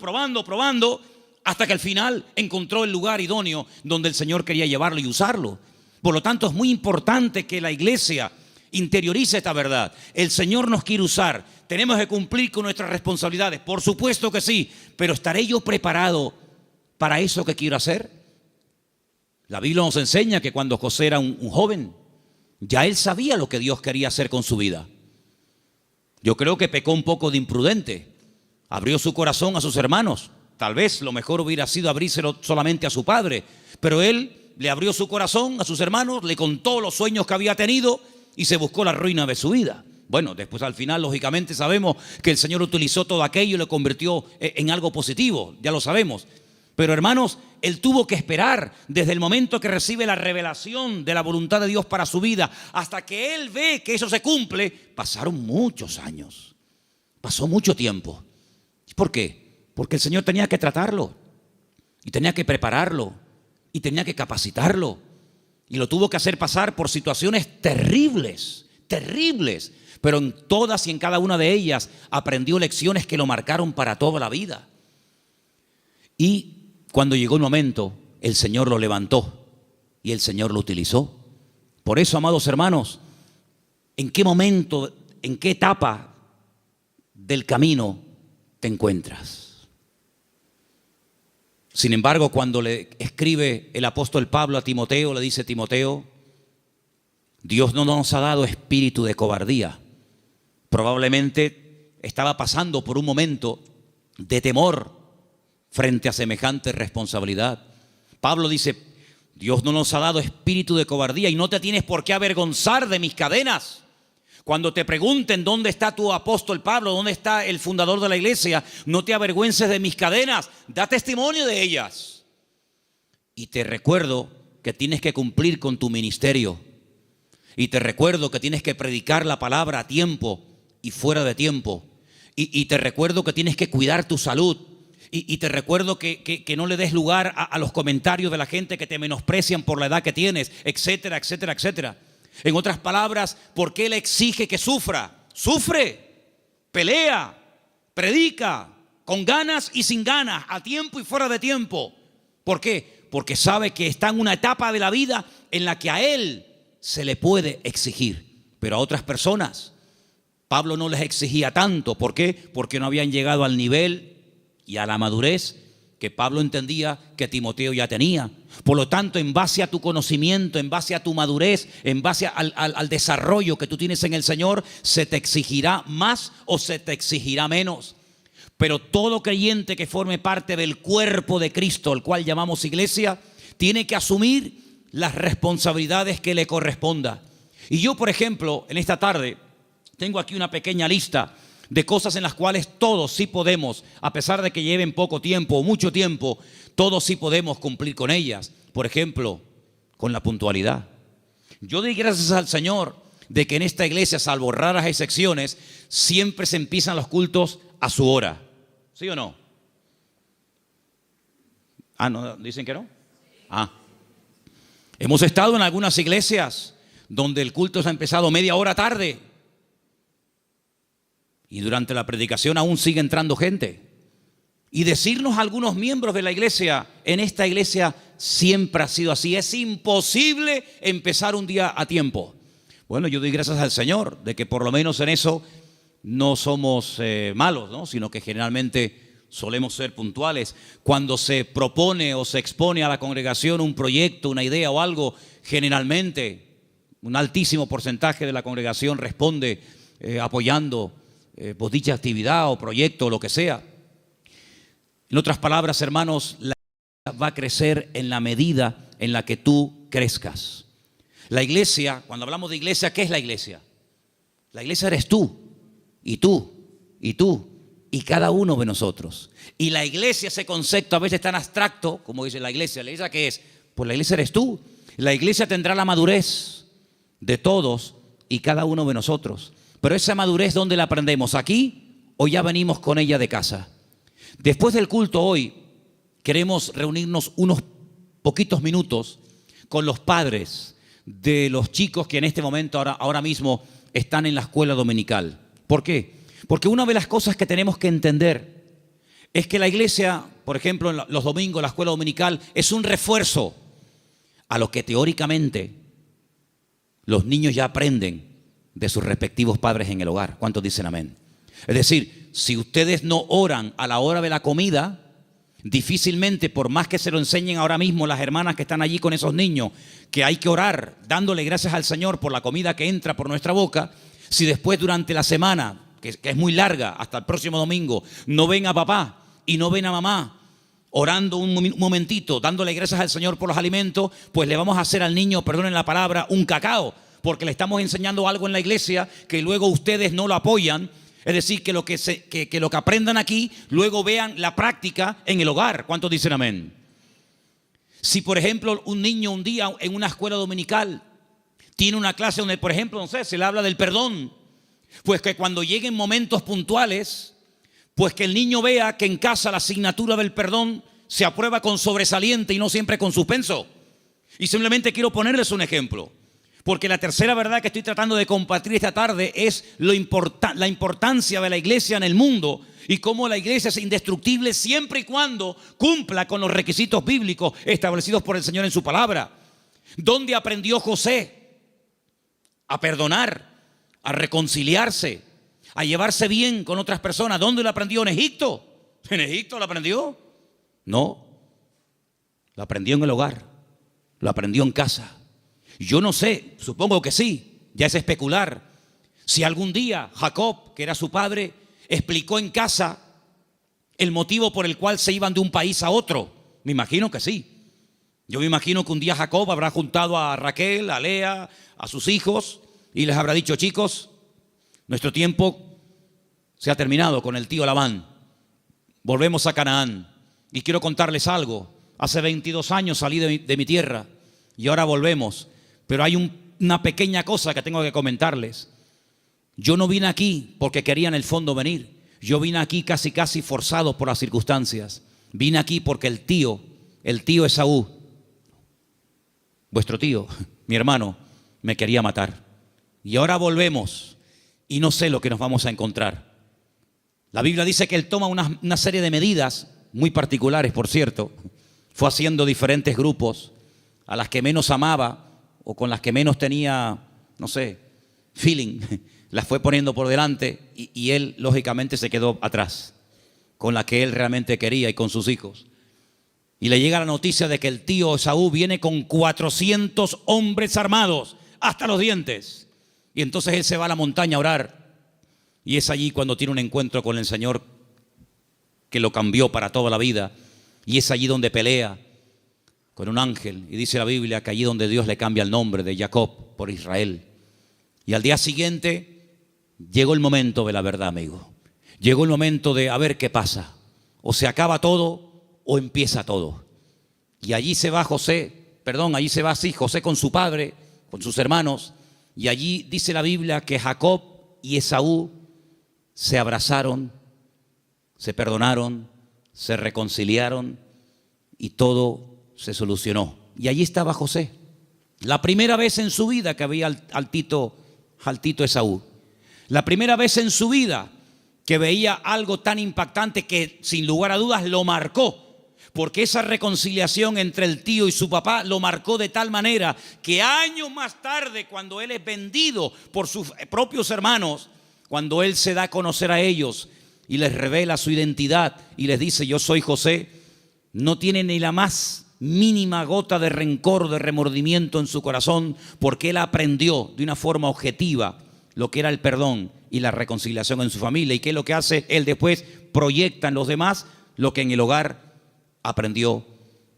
hasta que al final encontró el lugar idóneo donde el Señor quería llevarlo y usarlo. Por lo tanto, es muy importante que la iglesia interiorice esta verdad. El Señor nos quiere usar. Tenemos que cumplir con nuestras responsabilidades. Por supuesto que sí, pero ¿estaré yo preparado para eso que quiero hacer? La Biblia nos enseña que cuando José era un joven, ya él sabía lo que Dios quería hacer con su vida. Yo creo que pecó un poco de imprudente. Abrió su corazón a sus hermanos. Tal vez lo mejor hubiera sido abrírselo solamente a su padre, pero él le abrió su corazón a sus hermanos, le contó los sueños que había tenido y se buscó la ruina de su vida. Bueno, después al final, lógicamente, sabemos que el Señor utilizó todo aquello y lo convirtió en algo positivo, ya lo sabemos. Pero hermanos, él tuvo que esperar desde el momento que recibe la revelación de la voluntad de Dios para su vida, hasta que él ve que eso se cumple. Pasaron muchos años, pasó mucho tiempo. ¿Por qué? Porque el Señor tenía que tratarlo, y tenía que prepararlo, y tenía que capacitarlo. Y lo tuvo que hacer pasar por situaciones terribles, terribles. Pero en todas y en cada una de ellas aprendió lecciones que lo marcaron para toda la vida. Y cuando llegó el momento, el Señor lo levantó y el Señor lo utilizó. Por eso, amados hermanos, ¿en qué momento, en qué etapa del camino te encuentras? Sin embargo, cuando le escribe el apóstol Pablo a Timoteo, le dice: Timoteo, Dios no nos ha dado espíritu de cobardía. Probablemente estaba pasando por un momento de temor frente a semejante responsabilidad. Pablo dice: Dios no nos ha dado espíritu de cobardía y no te tienes por qué avergonzar de mis cadenas. Cuando te pregunten dónde está tu apóstol Pablo, dónde está el fundador de la iglesia, no te avergüences de mis cadenas, da testimonio de ellas. Y te recuerdo que tienes que cumplir con tu ministerio. Y te recuerdo que tienes que predicar la palabra a tiempo y fuera de tiempo. Y te recuerdo que tienes que cuidar tu salud. Y te recuerdo que no le des lugar a los comentarios de la gente que te menosprecian por la edad que tienes, etcétera, etcétera, etcétera. En otras palabras, ¿por qué le exige que sufra? Sufre, pelea, predica, con ganas y sin ganas, a tiempo y fuera de tiempo. ¿Por qué? Porque sabe que está en una etapa de la vida en la que a él se le puede exigir, pero a otras personas Pablo no les exigía tanto. ¿Por qué? Porque no habían llegado al nivel y a la madurez que Pablo entendía que Timoteo ya tenía. Por lo tanto, en base a tu conocimiento, en base a tu madurez, en base al desarrollo que tú tienes en el Señor, se te exigirá más o se te exigirá menos. Pero todo creyente que forme parte del cuerpo de Cristo, el cual llamamos iglesia, tiene que asumir las responsabilidades que le corresponda. Y yo, por ejemplo, en esta tarde tengo aquí una pequeña lista de cosas en las cuales todos sí podemos, a pesar de que lleven poco tiempo o mucho tiempo, todos sí podemos cumplir con ellas. Por ejemplo, con la puntualidad. Yo doy gracias al Señor de que en esta iglesia, salvo raras excepciones, siempre se empiezan los cultos a su hora. ¿Sí o no? ¿No dicen que no? Hemos estado en algunas iglesias donde el culto se ha empezado media hora tarde. Y durante la predicación aún sigue entrando gente. Y decirnos a algunos miembros de la iglesia: en esta iglesia siempre ha sido así, es imposible empezar un día a tiempo. Bueno, yo doy gracias al Señor de que por lo menos en eso no somos malos, ¿no? Sino que generalmente solemos ser puntuales. Cuando se propone o se expone a la congregación un proyecto, una idea o algo, generalmente un altísimo porcentaje de la congregación responde apoyando pues dicha actividad o proyecto o lo que sea. En otras palabras, hermanos, la iglesia va a crecer en la medida en la que tú crezcas. La iglesia, cuando hablamos de iglesia, ¿qué es la iglesia? La iglesia eres tú, y tú, y tú, y cada uno de nosotros. Y la iglesia, ese concepto a veces tan abstracto, como dice ¿la iglesia qué es? Pues la iglesia eres tú. La iglesia tendrá la madurez de todos y cada uno de nosotros. Pero esa madurez, ¿dónde la aprendemos? ¿Aquí o ya venimos con ella de casa? Después del culto hoy, queremos reunirnos unos poquitos minutos con los padres de los chicos que en este momento, ahora mismo, están en la escuela dominical. ¿Por qué? Porque una de las cosas que tenemos que entender es que la iglesia, por ejemplo, en los domingos, la escuela dominical, es un refuerzo a lo que teóricamente los niños ya aprenden de sus respectivos padres en el hogar. ¿Cuántos dicen amén? Es decir, si ustedes no oran a la hora de la comida, difícilmente, por más que se lo enseñen ahora mismo las hermanas que están allí con esos niños, que hay que orar dándole gracias al Señor por la comida que entra por nuestra boca, si después durante la semana, que es muy larga, hasta el próximo domingo, no ven a papá y no ven a mamá orando un momentito, dándole gracias al Señor por los alimentos, pues le vamos a hacer al niño, perdonen la palabra, un cacao, porque le estamos enseñando algo en la iglesia que luego ustedes no lo apoyan. Es decir, que lo que aprendan aquí, luego vean la práctica en el hogar. ¿Cuántos dicen amén? Si, por ejemplo, un niño un día en una escuela dominical tiene una clase donde, por ejemplo, no sé, se le habla del perdón, pues que cuando lleguen momentos puntuales, pues que el niño vea que en casa la asignatura del perdón se aprueba con sobresaliente y no siempre con suspenso. Y simplemente quiero ponerles un ejemplo. Porque la tercera verdad que estoy tratando de compartir esta tarde es la importancia de la iglesia en el mundo y cómo la iglesia es indestructible siempre y cuando cumpla con los requisitos bíblicos establecidos por el Señor en su palabra. ¿Dónde aprendió José a perdonar, a reconciliarse, a llevarse bien con otras personas? ¿Dónde lo aprendió? ¿En Egipto? ¿En Egipto lo aprendió? No, lo aprendió en el hogar, lo aprendió en casa. Yo no sé, supongo que sí, ya es especular. Si algún día Jacob, que era su padre, explicó en casa el motivo por el cual se iban de un país a otro. Me imagino que sí. Yo me imagino que un día Jacob habrá juntado a Raquel, a Lea, a sus hijos y les habrá dicho: chicos, nuestro tiempo se ha terminado con el tío Labán. Volvemos a Canaán. Y quiero contarles algo. Hace 22 años salí de mi tierra y ahora volvemos. Pero hay una pequeña cosa que tengo que comentarles. Yo no vine aquí porque quería en el fondo venir. Yo vine aquí casi forzado por las circunstancias. Vine aquí porque el tío Esaú, vuestro tío, mi hermano, me quería matar. Y ahora volvemos y no sé lo que nos vamos a encontrar. La Biblia dice que él toma una serie de medidas muy particulares, por cierto. Fue haciendo diferentes grupos a las que menos amaba o con las que menos tenía, no sé, feeling, las fue poniendo por delante y él lógicamente se quedó atrás, con la que él realmente quería y con sus hijos. Y le llega la noticia de que el tío Esaú viene con 400 hombres armados hasta los dientes. Y entonces él se va a la montaña a orar y es allí cuando tiene un encuentro con el Señor que lo cambió para toda la vida. Y es allí donde pelea con un ángel, y dice la Biblia que allí donde Dios le cambia el nombre de Jacob por Israel. Y al día siguiente llegó el momento de la verdad, amigo. Llegó el momento de a ver qué pasa. O se acaba todo o empieza todo. Y allí se va José con su padre, con sus hermanos. Y allí dice la Biblia que Jacob y Esaú se abrazaron, se perdonaron, se reconciliaron y todo se solucionó. Y allí estaba José. La primera vez en su vida que veía al tito Esaú. La primera vez en su vida que veía algo tan impactante que sin lugar a dudas lo marcó. Porque esa reconciliación entre el tío y su papá lo marcó de tal manera que años más tarde, cuando él es vendido por sus propios hermanos, cuando él se da a conocer a ellos y les revela su identidad y les dice: yo soy José, no tiene ni la más mínima gota de rencor, de remordimiento en su corazón, porque él aprendió de una forma objetiva lo que era el perdón y la reconciliación en su familia. ¿Y qué es lo que hace? Él después proyecta en los demás lo que en el hogar aprendió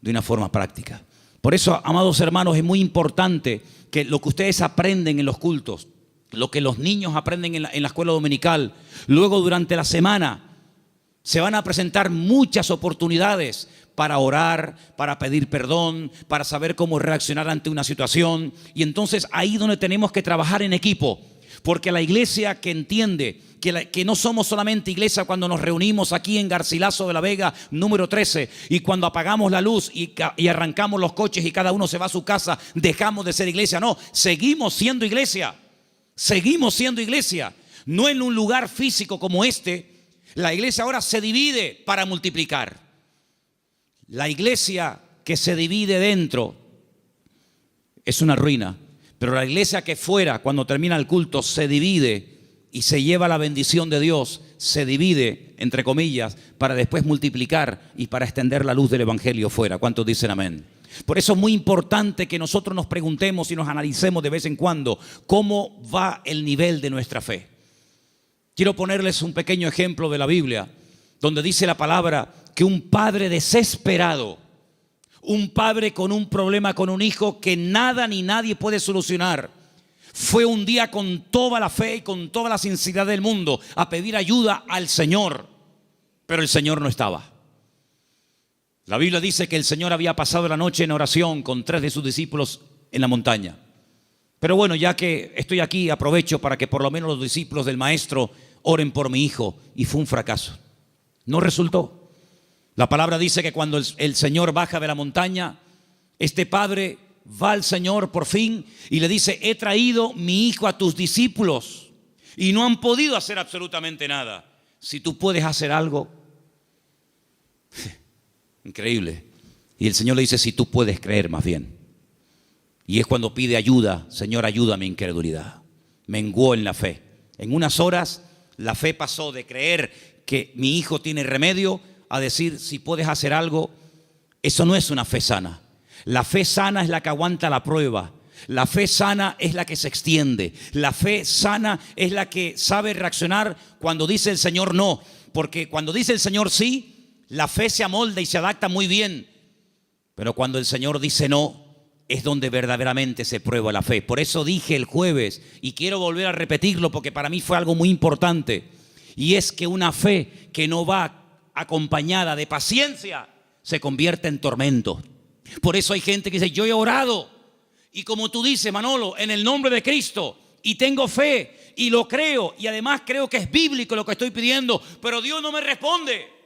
de una forma práctica. Por eso, amados hermanos, es muy importante que lo que ustedes aprenden en los cultos, lo que los niños aprenden en la escuela dominical, luego durante la semana, se van a presentar muchas oportunidades para orar, para pedir perdón, para saber cómo reaccionar ante una situación. Y entonces ahí donde tenemos que trabajar en equipo. Porque la iglesia que entiende que no somos solamente iglesia cuando nos reunimos aquí en Garcilaso de la Vega, número 13, y cuando apagamos la luz y arrancamos los coches y cada uno se va a su casa, dejamos de ser iglesia. No, seguimos siendo iglesia. Seguimos siendo iglesia. No en un lugar físico como este. La iglesia ahora se divide para multiplicar. La iglesia que se divide dentro es una ruina. Pero la iglesia que fuera, cuando termina el culto, se divide y se lleva la bendición de Dios, se divide, entre comillas, para después multiplicar y para extender la luz del evangelio fuera. ¿Cuántos dicen amén? Por eso es muy importante que nosotros nos preguntemos y nos analicemos de vez en cuando cómo va el nivel de nuestra fe. Quiero ponerles un pequeño ejemplo de la Biblia, donde dice la palabra que un padre desesperado, un padre con un problema con un hijo que nada ni nadie puede solucionar, fue un día con toda la fe y con toda la sinceridad del mundo a pedir ayuda al Señor, pero el Señor no estaba. La Biblia dice que el Señor había pasado la noche en oración con 3 de sus discípulos en la montaña. Pero bueno, ya que estoy aquí, aprovecho para que por lo menos los discípulos del maestro oren por mi hijo. Y fue un fracaso. No resultó. La palabra dice que cuando el Señor baja de la montaña, este padre va al Señor por fin y le dice: he traído mi hijo a tus discípulos y no han podido hacer absolutamente nada. Si tú puedes hacer algo. Increíble. Y el Señor le dice: si tú puedes creer más bien. Y es cuando pide ayuda: Señor, ayuda a mi incredulidad. Menguó en la fe. En unas horas la fe pasó de creer que mi hijo tiene remedio a decir: si puedes hacer algo. Eso no es una fe sana. La fe sana es la que aguanta la prueba. La fe sana es la que se extiende. La fe sana es la que sabe reaccionar cuando dice el Señor no. Porque cuando dice el Señor sí, la fe se amolda y se adapta muy bien. Pero cuando el Señor dice no, es donde verdaderamente se prueba la fe. Por eso dije el jueves, y quiero volver a repetirlo porque para mí fue algo muy importante, y es que una fe que no va acompañada de paciencia se convierte en tormento. Por eso hay gente que dice: yo he orado, y como tú dices, Manolo, en el nombre de Cristo, y tengo fe, y lo creo, y además creo que es bíblico lo que estoy pidiendo, pero Dios no me responde.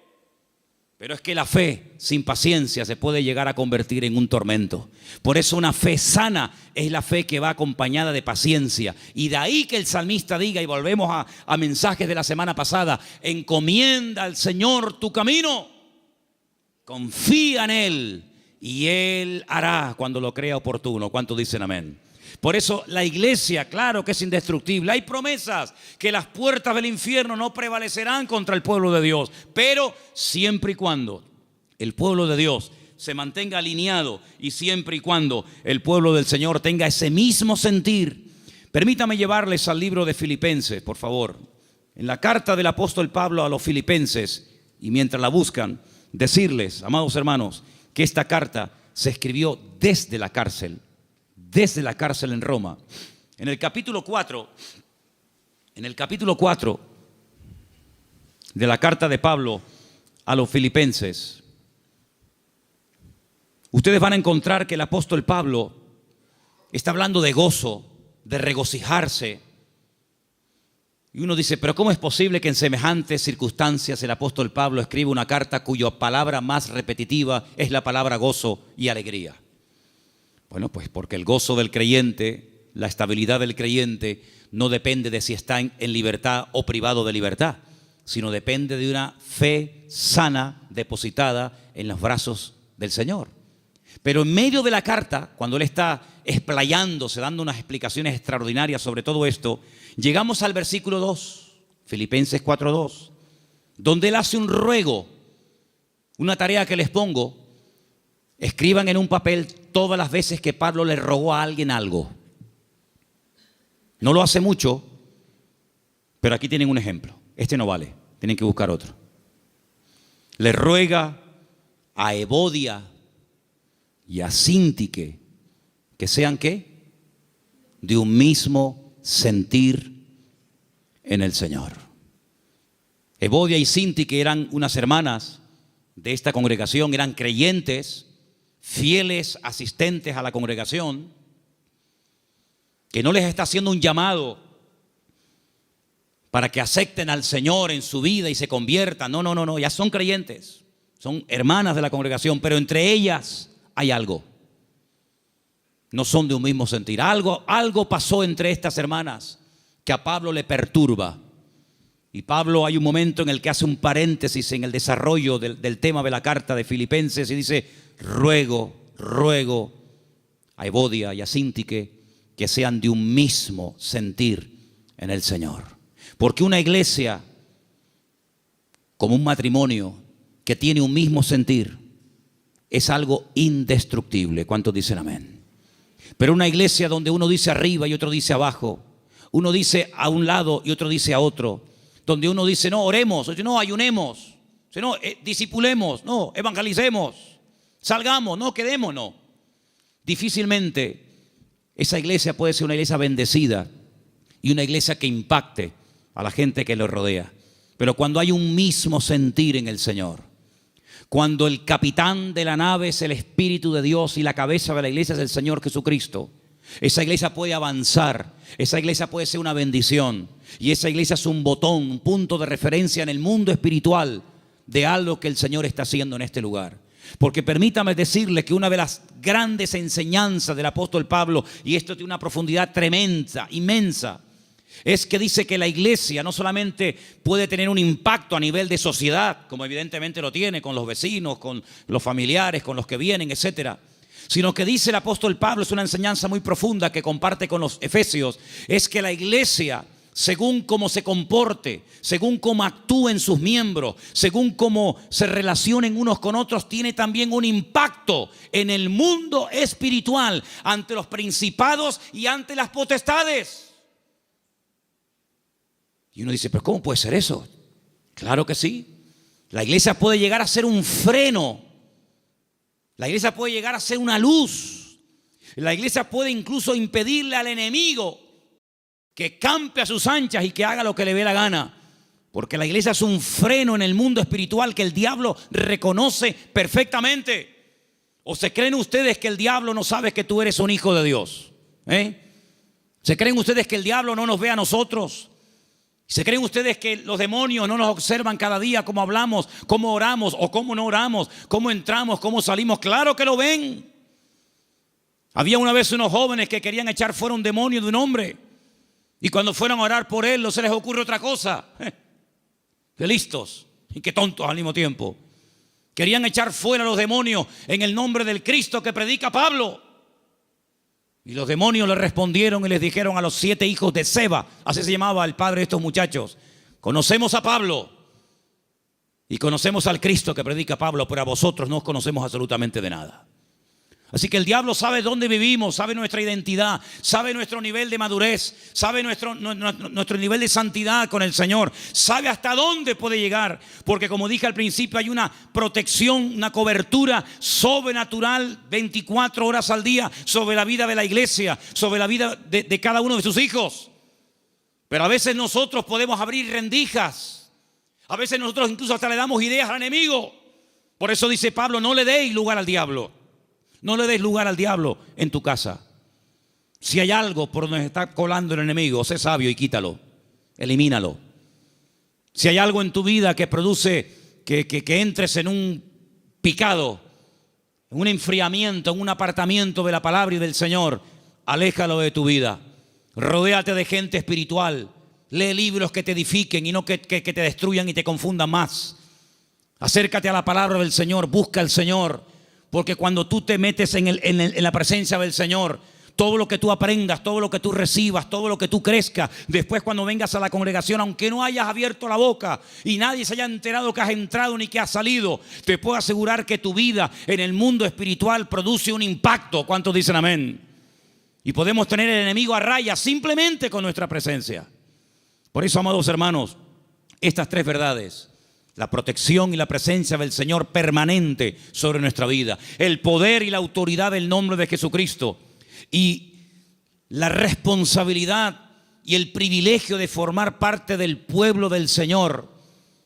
Pero es que la fe sin paciencia se puede llegar a convertir en un tormento. Por eso una fe sana es la fe que va acompañada de paciencia. Y de ahí que el salmista diga, y volvemos a mensajes de la semana pasada: encomienda al Señor tu camino, confía en Él y Él hará cuando lo crea oportuno. ¿Cuántos dicen amén? Por eso la iglesia, claro que es indestructible. Hay promesas que las puertas del infierno no prevalecerán contra el pueblo de Dios. Pero siempre y cuando el pueblo de Dios se mantenga alineado y siempre y cuando el pueblo del Señor tenga ese mismo sentir. Permítame llevarles al libro de Filipenses, por favor. En la carta del apóstol Pablo a los Filipenses, y mientras la buscan, decirles, amados hermanos, que esta carta se escribió desde la cárcel en Roma. En el capítulo 4 de la carta de Pablo a los Filipenses, ustedes van a encontrar que el apóstol Pablo está hablando de gozo, de regocijarse. Y uno dice: pero ¿cómo es posible que en semejantes circunstancias el apóstol Pablo escriba una carta cuya palabra más repetitiva es la palabra gozo y alegría? Bueno, pues porque el gozo del creyente, la estabilidad del creyente, no depende de si está en libertad o privado de libertad, sino depende de una fe sana depositada en los brazos del Señor. Pero en medio de la carta, cuando él está explayándose, dando unas explicaciones extraordinarias sobre todo esto, llegamos al versículo 2, Filipenses 4:2, donde él hace un ruego, una tarea que les pongo: escriban en un papel todas las veces que Pablo le rogó a alguien algo. No lo hace mucho, pero aquí tienen un ejemplo. Este no vale, tienen que buscar otro. Le ruega a Evodia y Asíntique, que sean ¿qué? De un mismo sentir en el Señor. Evodia y Síntique eran unas hermanas de esta congregación, eran creyentes, fieles asistentes a la congregación, que no les está haciendo un llamado para que acepten al Señor en su vida y se conviertan. No, ya son creyentes, son hermanas de la congregación, pero entre ellas hay algo. No son de un mismo sentir. Algo pasó entre estas hermanas que a Pablo le perturba. Y Pablo hay un momento en el que hace un paréntesis en el desarrollo del tema de la carta de Filipenses y dice: ruego a Evodia y a Síntique que sean de un mismo sentir en el Señor. Porque una iglesia, como un matrimonio que tiene un mismo sentir, es algo indestructible. ¿Cuántos dicen amén? Pero una iglesia donde uno dice arriba y otro dice abajo, uno dice a un lado y otro dice a otro, donde uno dice no, oremos, otro, no, ayunemos, no, discipulemos, no, evangelicemos, salgamos, no, quedémonos. Difícilmente esa iglesia puede ser una iglesia bendecida y una iglesia que impacte a la gente que lo rodea. Pero cuando hay un mismo sentir en el Señor, cuando el capitán de la nave es el Espíritu de Dios y la cabeza de la iglesia es el Señor Jesucristo, esa iglesia puede avanzar, esa iglesia puede ser una bendición y esa iglesia es un botón, un punto de referencia en el mundo espiritual de algo que el Señor está haciendo en este lugar. Porque permítame decirle que una de las grandes enseñanzas del apóstol Pablo, y esto tiene una profundidad tremenda, inmensa, es que dice que la iglesia no solamente puede tener un impacto a nivel de sociedad, como evidentemente lo tiene con los vecinos, con los familiares, con los que vienen, etcétera, sino que dice el apóstol Pablo, es una enseñanza muy profunda que comparte con los efesios, es que la iglesia, según cómo se comporte, según cómo actúen sus miembros, según cómo se relacionen unos con otros, tiene también un impacto en el mundo espiritual, ante los principados y ante las potestades. Y uno dice, pero ¿cómo puede ser eso? Claro que sí. La iglesia puede llegar a ser un freno. La iglesia puede llegar a ser una luz. La iglesia puede incluso impedirle al enemigo que campe a sus anchas y que haga lo que le dé la gana. Porque la iglesia es un freno en el mundo espiritual que el diablo reconoce perfectamente. ¿O se creen ustedes que el diablo no sabe que tú eres un hijo de Dios? ¿Se creen ustedes que el diablo no nos ve a nosotros? ¿Se creen ustedes que los demonios no nos observan cada día cómo hablamos, cómo oramos o cómo no oramos, cómo entramos, cómo salimos? Claro que lo ven. Había una vez unos jóvenes que querían echar fuera un demonio de un hombre y cuando fueron a orar por él no se les ocurre otra cosa. Qué listos y qué tontos al mismo tiempo. Querían echar fuera los demonios en el nombre del Cristo que predica Pablo. Y los demonios le respondieron y les dijeron a los 7 hijos de Seba, así se llamaba el padre de estos muchachos: conocemos a Pablo y conocemos al Cristo que predica Pablo, pero a vosotros no os conocemos absolutamente de nada. Así que el diablo sabe dónde vivimos, sabe nuestra identidad, sabe nuestro nivel de madurez, sabe nuestro nivel de santidad con el Señor, sabe hasta dónde puede llegar, porque como dije al principio, hay una protección, una cobertura sobrenatural 24 horas al día sobre la vida de la iglesia, sobre la vida de cada uno de sus hijos. Pero a veces nosotros podemos abrir rendijas, a veces nosotros incluso hasta le damos ideas al enemigo. Por eso dice Pablo, no le deis lugar al diablo. No le des lugar al diablo en tu casa. Si hay algo por donde está colando el enemigo, sé sabio y quítalo, elimínalo. Si hay algo en tu vida que produce que entres en un picado, en un enfriamiento, en un apartamiento de la palabra y del Señor, aléjalo de tu vida. Rodéate de gente espiritual. Lee libros que te edifiquen y no que te destruyan y te confundan más. Acércate a la palabra del Señor, busca al Señor. Porque cuando tú te metes en la presencia del Señor, todo lo que tú aprendas, todo lo que tú recibas, todo lo que tú crezcas, después cuando vengas a la congregación, aunque no hayas abierto la boca y nadie se haya enterado que has entrado ni que has salido, te puedo asegurar que tu vida en el mundo espiritual produce un impacto. ¿Cuántos dicen amén? Y podemos tener el enemigo a raya simplemente con nuestra presencia. Por eso, amados hermanos, estas 3 verdades La protección y la presencia del Señor permanente sobre nuestra vida. El poder y la autoridad del nombre de Jesucristo. Y la responsabilidad y el privilegio de formar parte del pueblo del Señor.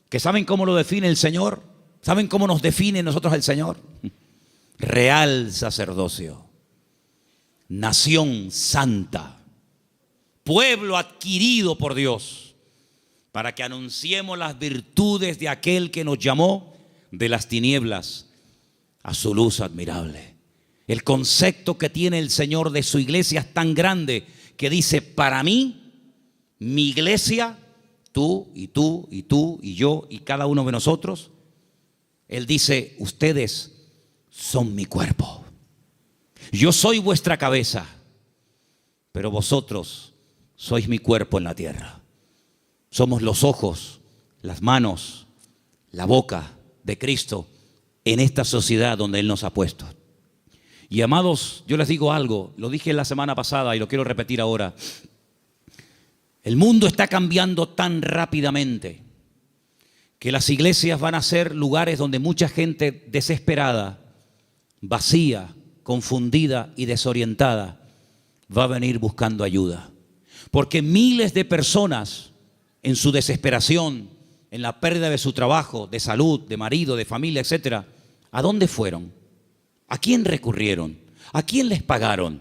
¿Que saben cómo lo define el Señor? ¿Saben cómo nos define nosotros el Señor? Real sacerdocio. Nación santa. Pueblo adquirido por Dios. Para que anunciemos las virtudes de aquel que nos llamó de las tinieblas a su luz admirable. El concepto que tiene el Señor de su iglesia es tan grande que dice: para mí, mi iglesia, tú y tú y tú y yo y cada uno de nosotros, Él dice: ustedes son mi cuerpo. Yo soy vuestra cabeza, pero vosotros sois mi cuerpo en la tierra. Somos los ojos, las manos, la boca de Cristo en esta sociedad donde Él nos ha puesto. Y amados, yo les digo algo, lo dije la semana pasada y lo quiero repetir ahora. El mundo está cambiando tan rápidamente que las iglesias van a ser lugares donde mucha gente desesperada, vacía, confundida y desorientada va a venir buscando ayuda. Porque miles de personas en su desesperación, en la pérdida de su trabajo, de salud, de marido, de familia, etcétera, ¿a dónde fueron? ¿A quién recurrieron? ¿A quién les pagaron?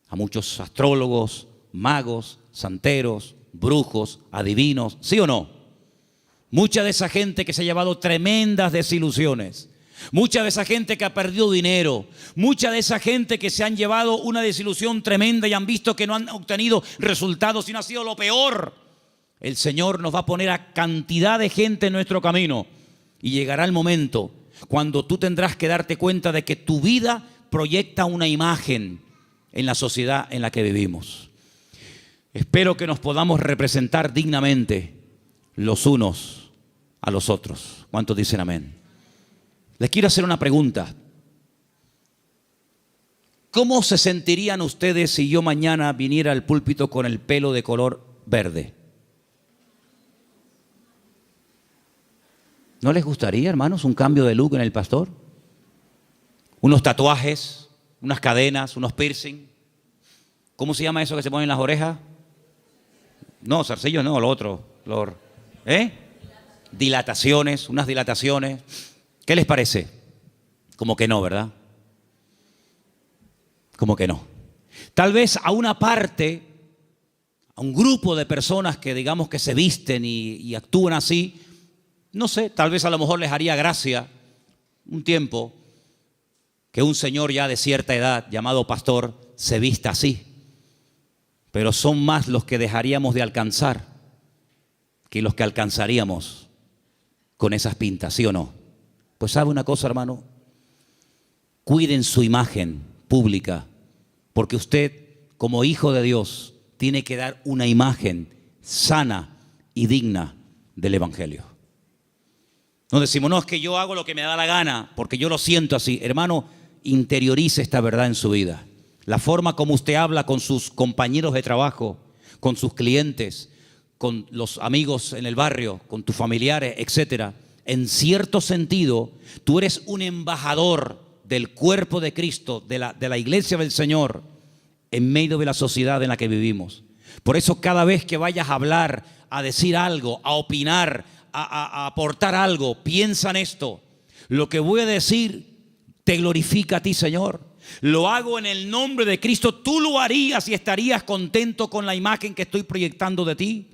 A muchos astrólogos, magos, santeros, brujos, adivinos, ¿sí o no? Mucha de esa gente que se ha llevado tremendas desilusiones, mucha de esa gente que ha perdido dinero, mucha de esa gente que se han llevado una desilusión tremenda y han visto que no han obtenido resultados, sino ha sido lo peor. El Señor nos va a poner a cantidad de gente en nuestro camino y llegará el momento cuando tú tendrás que darte cuenta de que tu vida proyecta una imagen en la sociedad en la que vivimos. Espero que nos podamos representar dignamente los unos a los otros. ¿Cuántos dicen amén? Les quiero hacer una pregunta. ¿Cómo se sentirían ustedes si yo mañana viniera al púlpito con el pelo de color verde? ¿No les gustaría, hermanos, un cambio de look en el pastor? Unos tatuajes, unas cadenas, unos piercing. ¿Cómo se llama eso que se pone en las orejas? No, zarcillos no, lo otro. Dilataciones, unas dilataciones. ¿Qué les parece? Como que no, ¿verdad? Como que no. Tal vez a una parte, a un grupo de personas que digamos que se visten y actúan así, no sé, tal vez a lo mejor les haría gracia un tiempo que un señor ya de cierta edad llamado pastor se vista así. Pero son más los que dejaríamos de alcanzar que los que alcanzaríamos con esas pintas, ¿sí o no? Pues sabe una cosa, hermano, cuiden su imagen pública, porque usted como hijo de Dios tiene que dar una imagen sana y digna del Evangelio. No decimos, no, es que yo hago lo que me da la gana, porque yo lo siento así. Hermano, interiorice esta verdad en su vida. La forma como usted habla con sus compañeros de trabajo, con sus clientes, con los amigos en el barrio, con tus familiares, etcétera. En cierto sentido, tú eres un embajador del cuerpo de Cristo, de la iglesia del Señor, en medio de la sociedad en la que vivimos. Por eso cada vez que vayas a hablar, a decir algo, a opinar, a aportar algo, piensa en esto. Lo que voy a decir te glorifica a ti, Señor. Lo hago en el nombre de Cristo. Tú lo harías y estarías contento con la imagen que estoy proyectando de ti.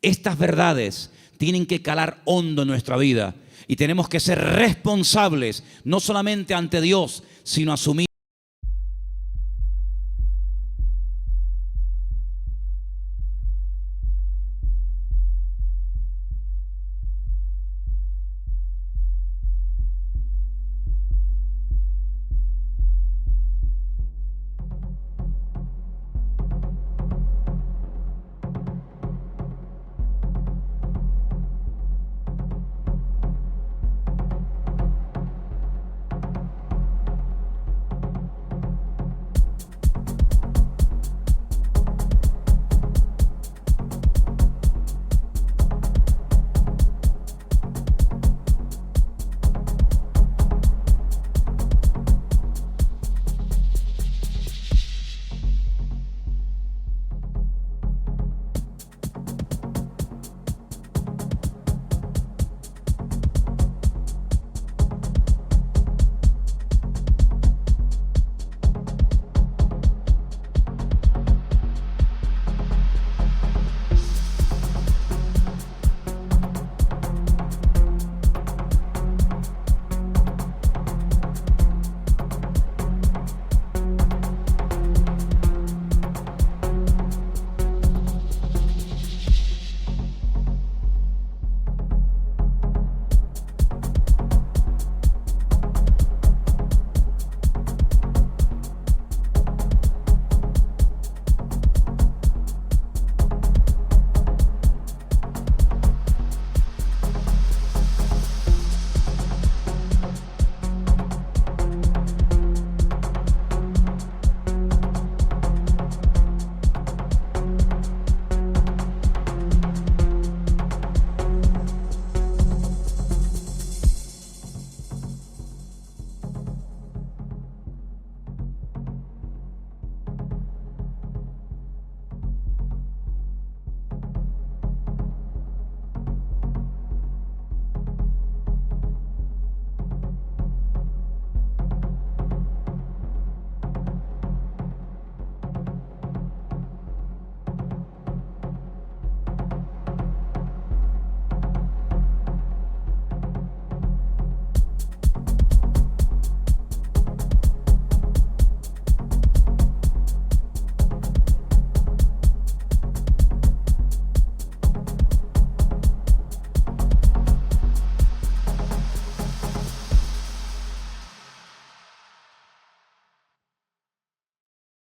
Estas verdades tienen que calar hondo en nuestra vida y tenemos que ser responsables, no solamente ante Dios, sino asumir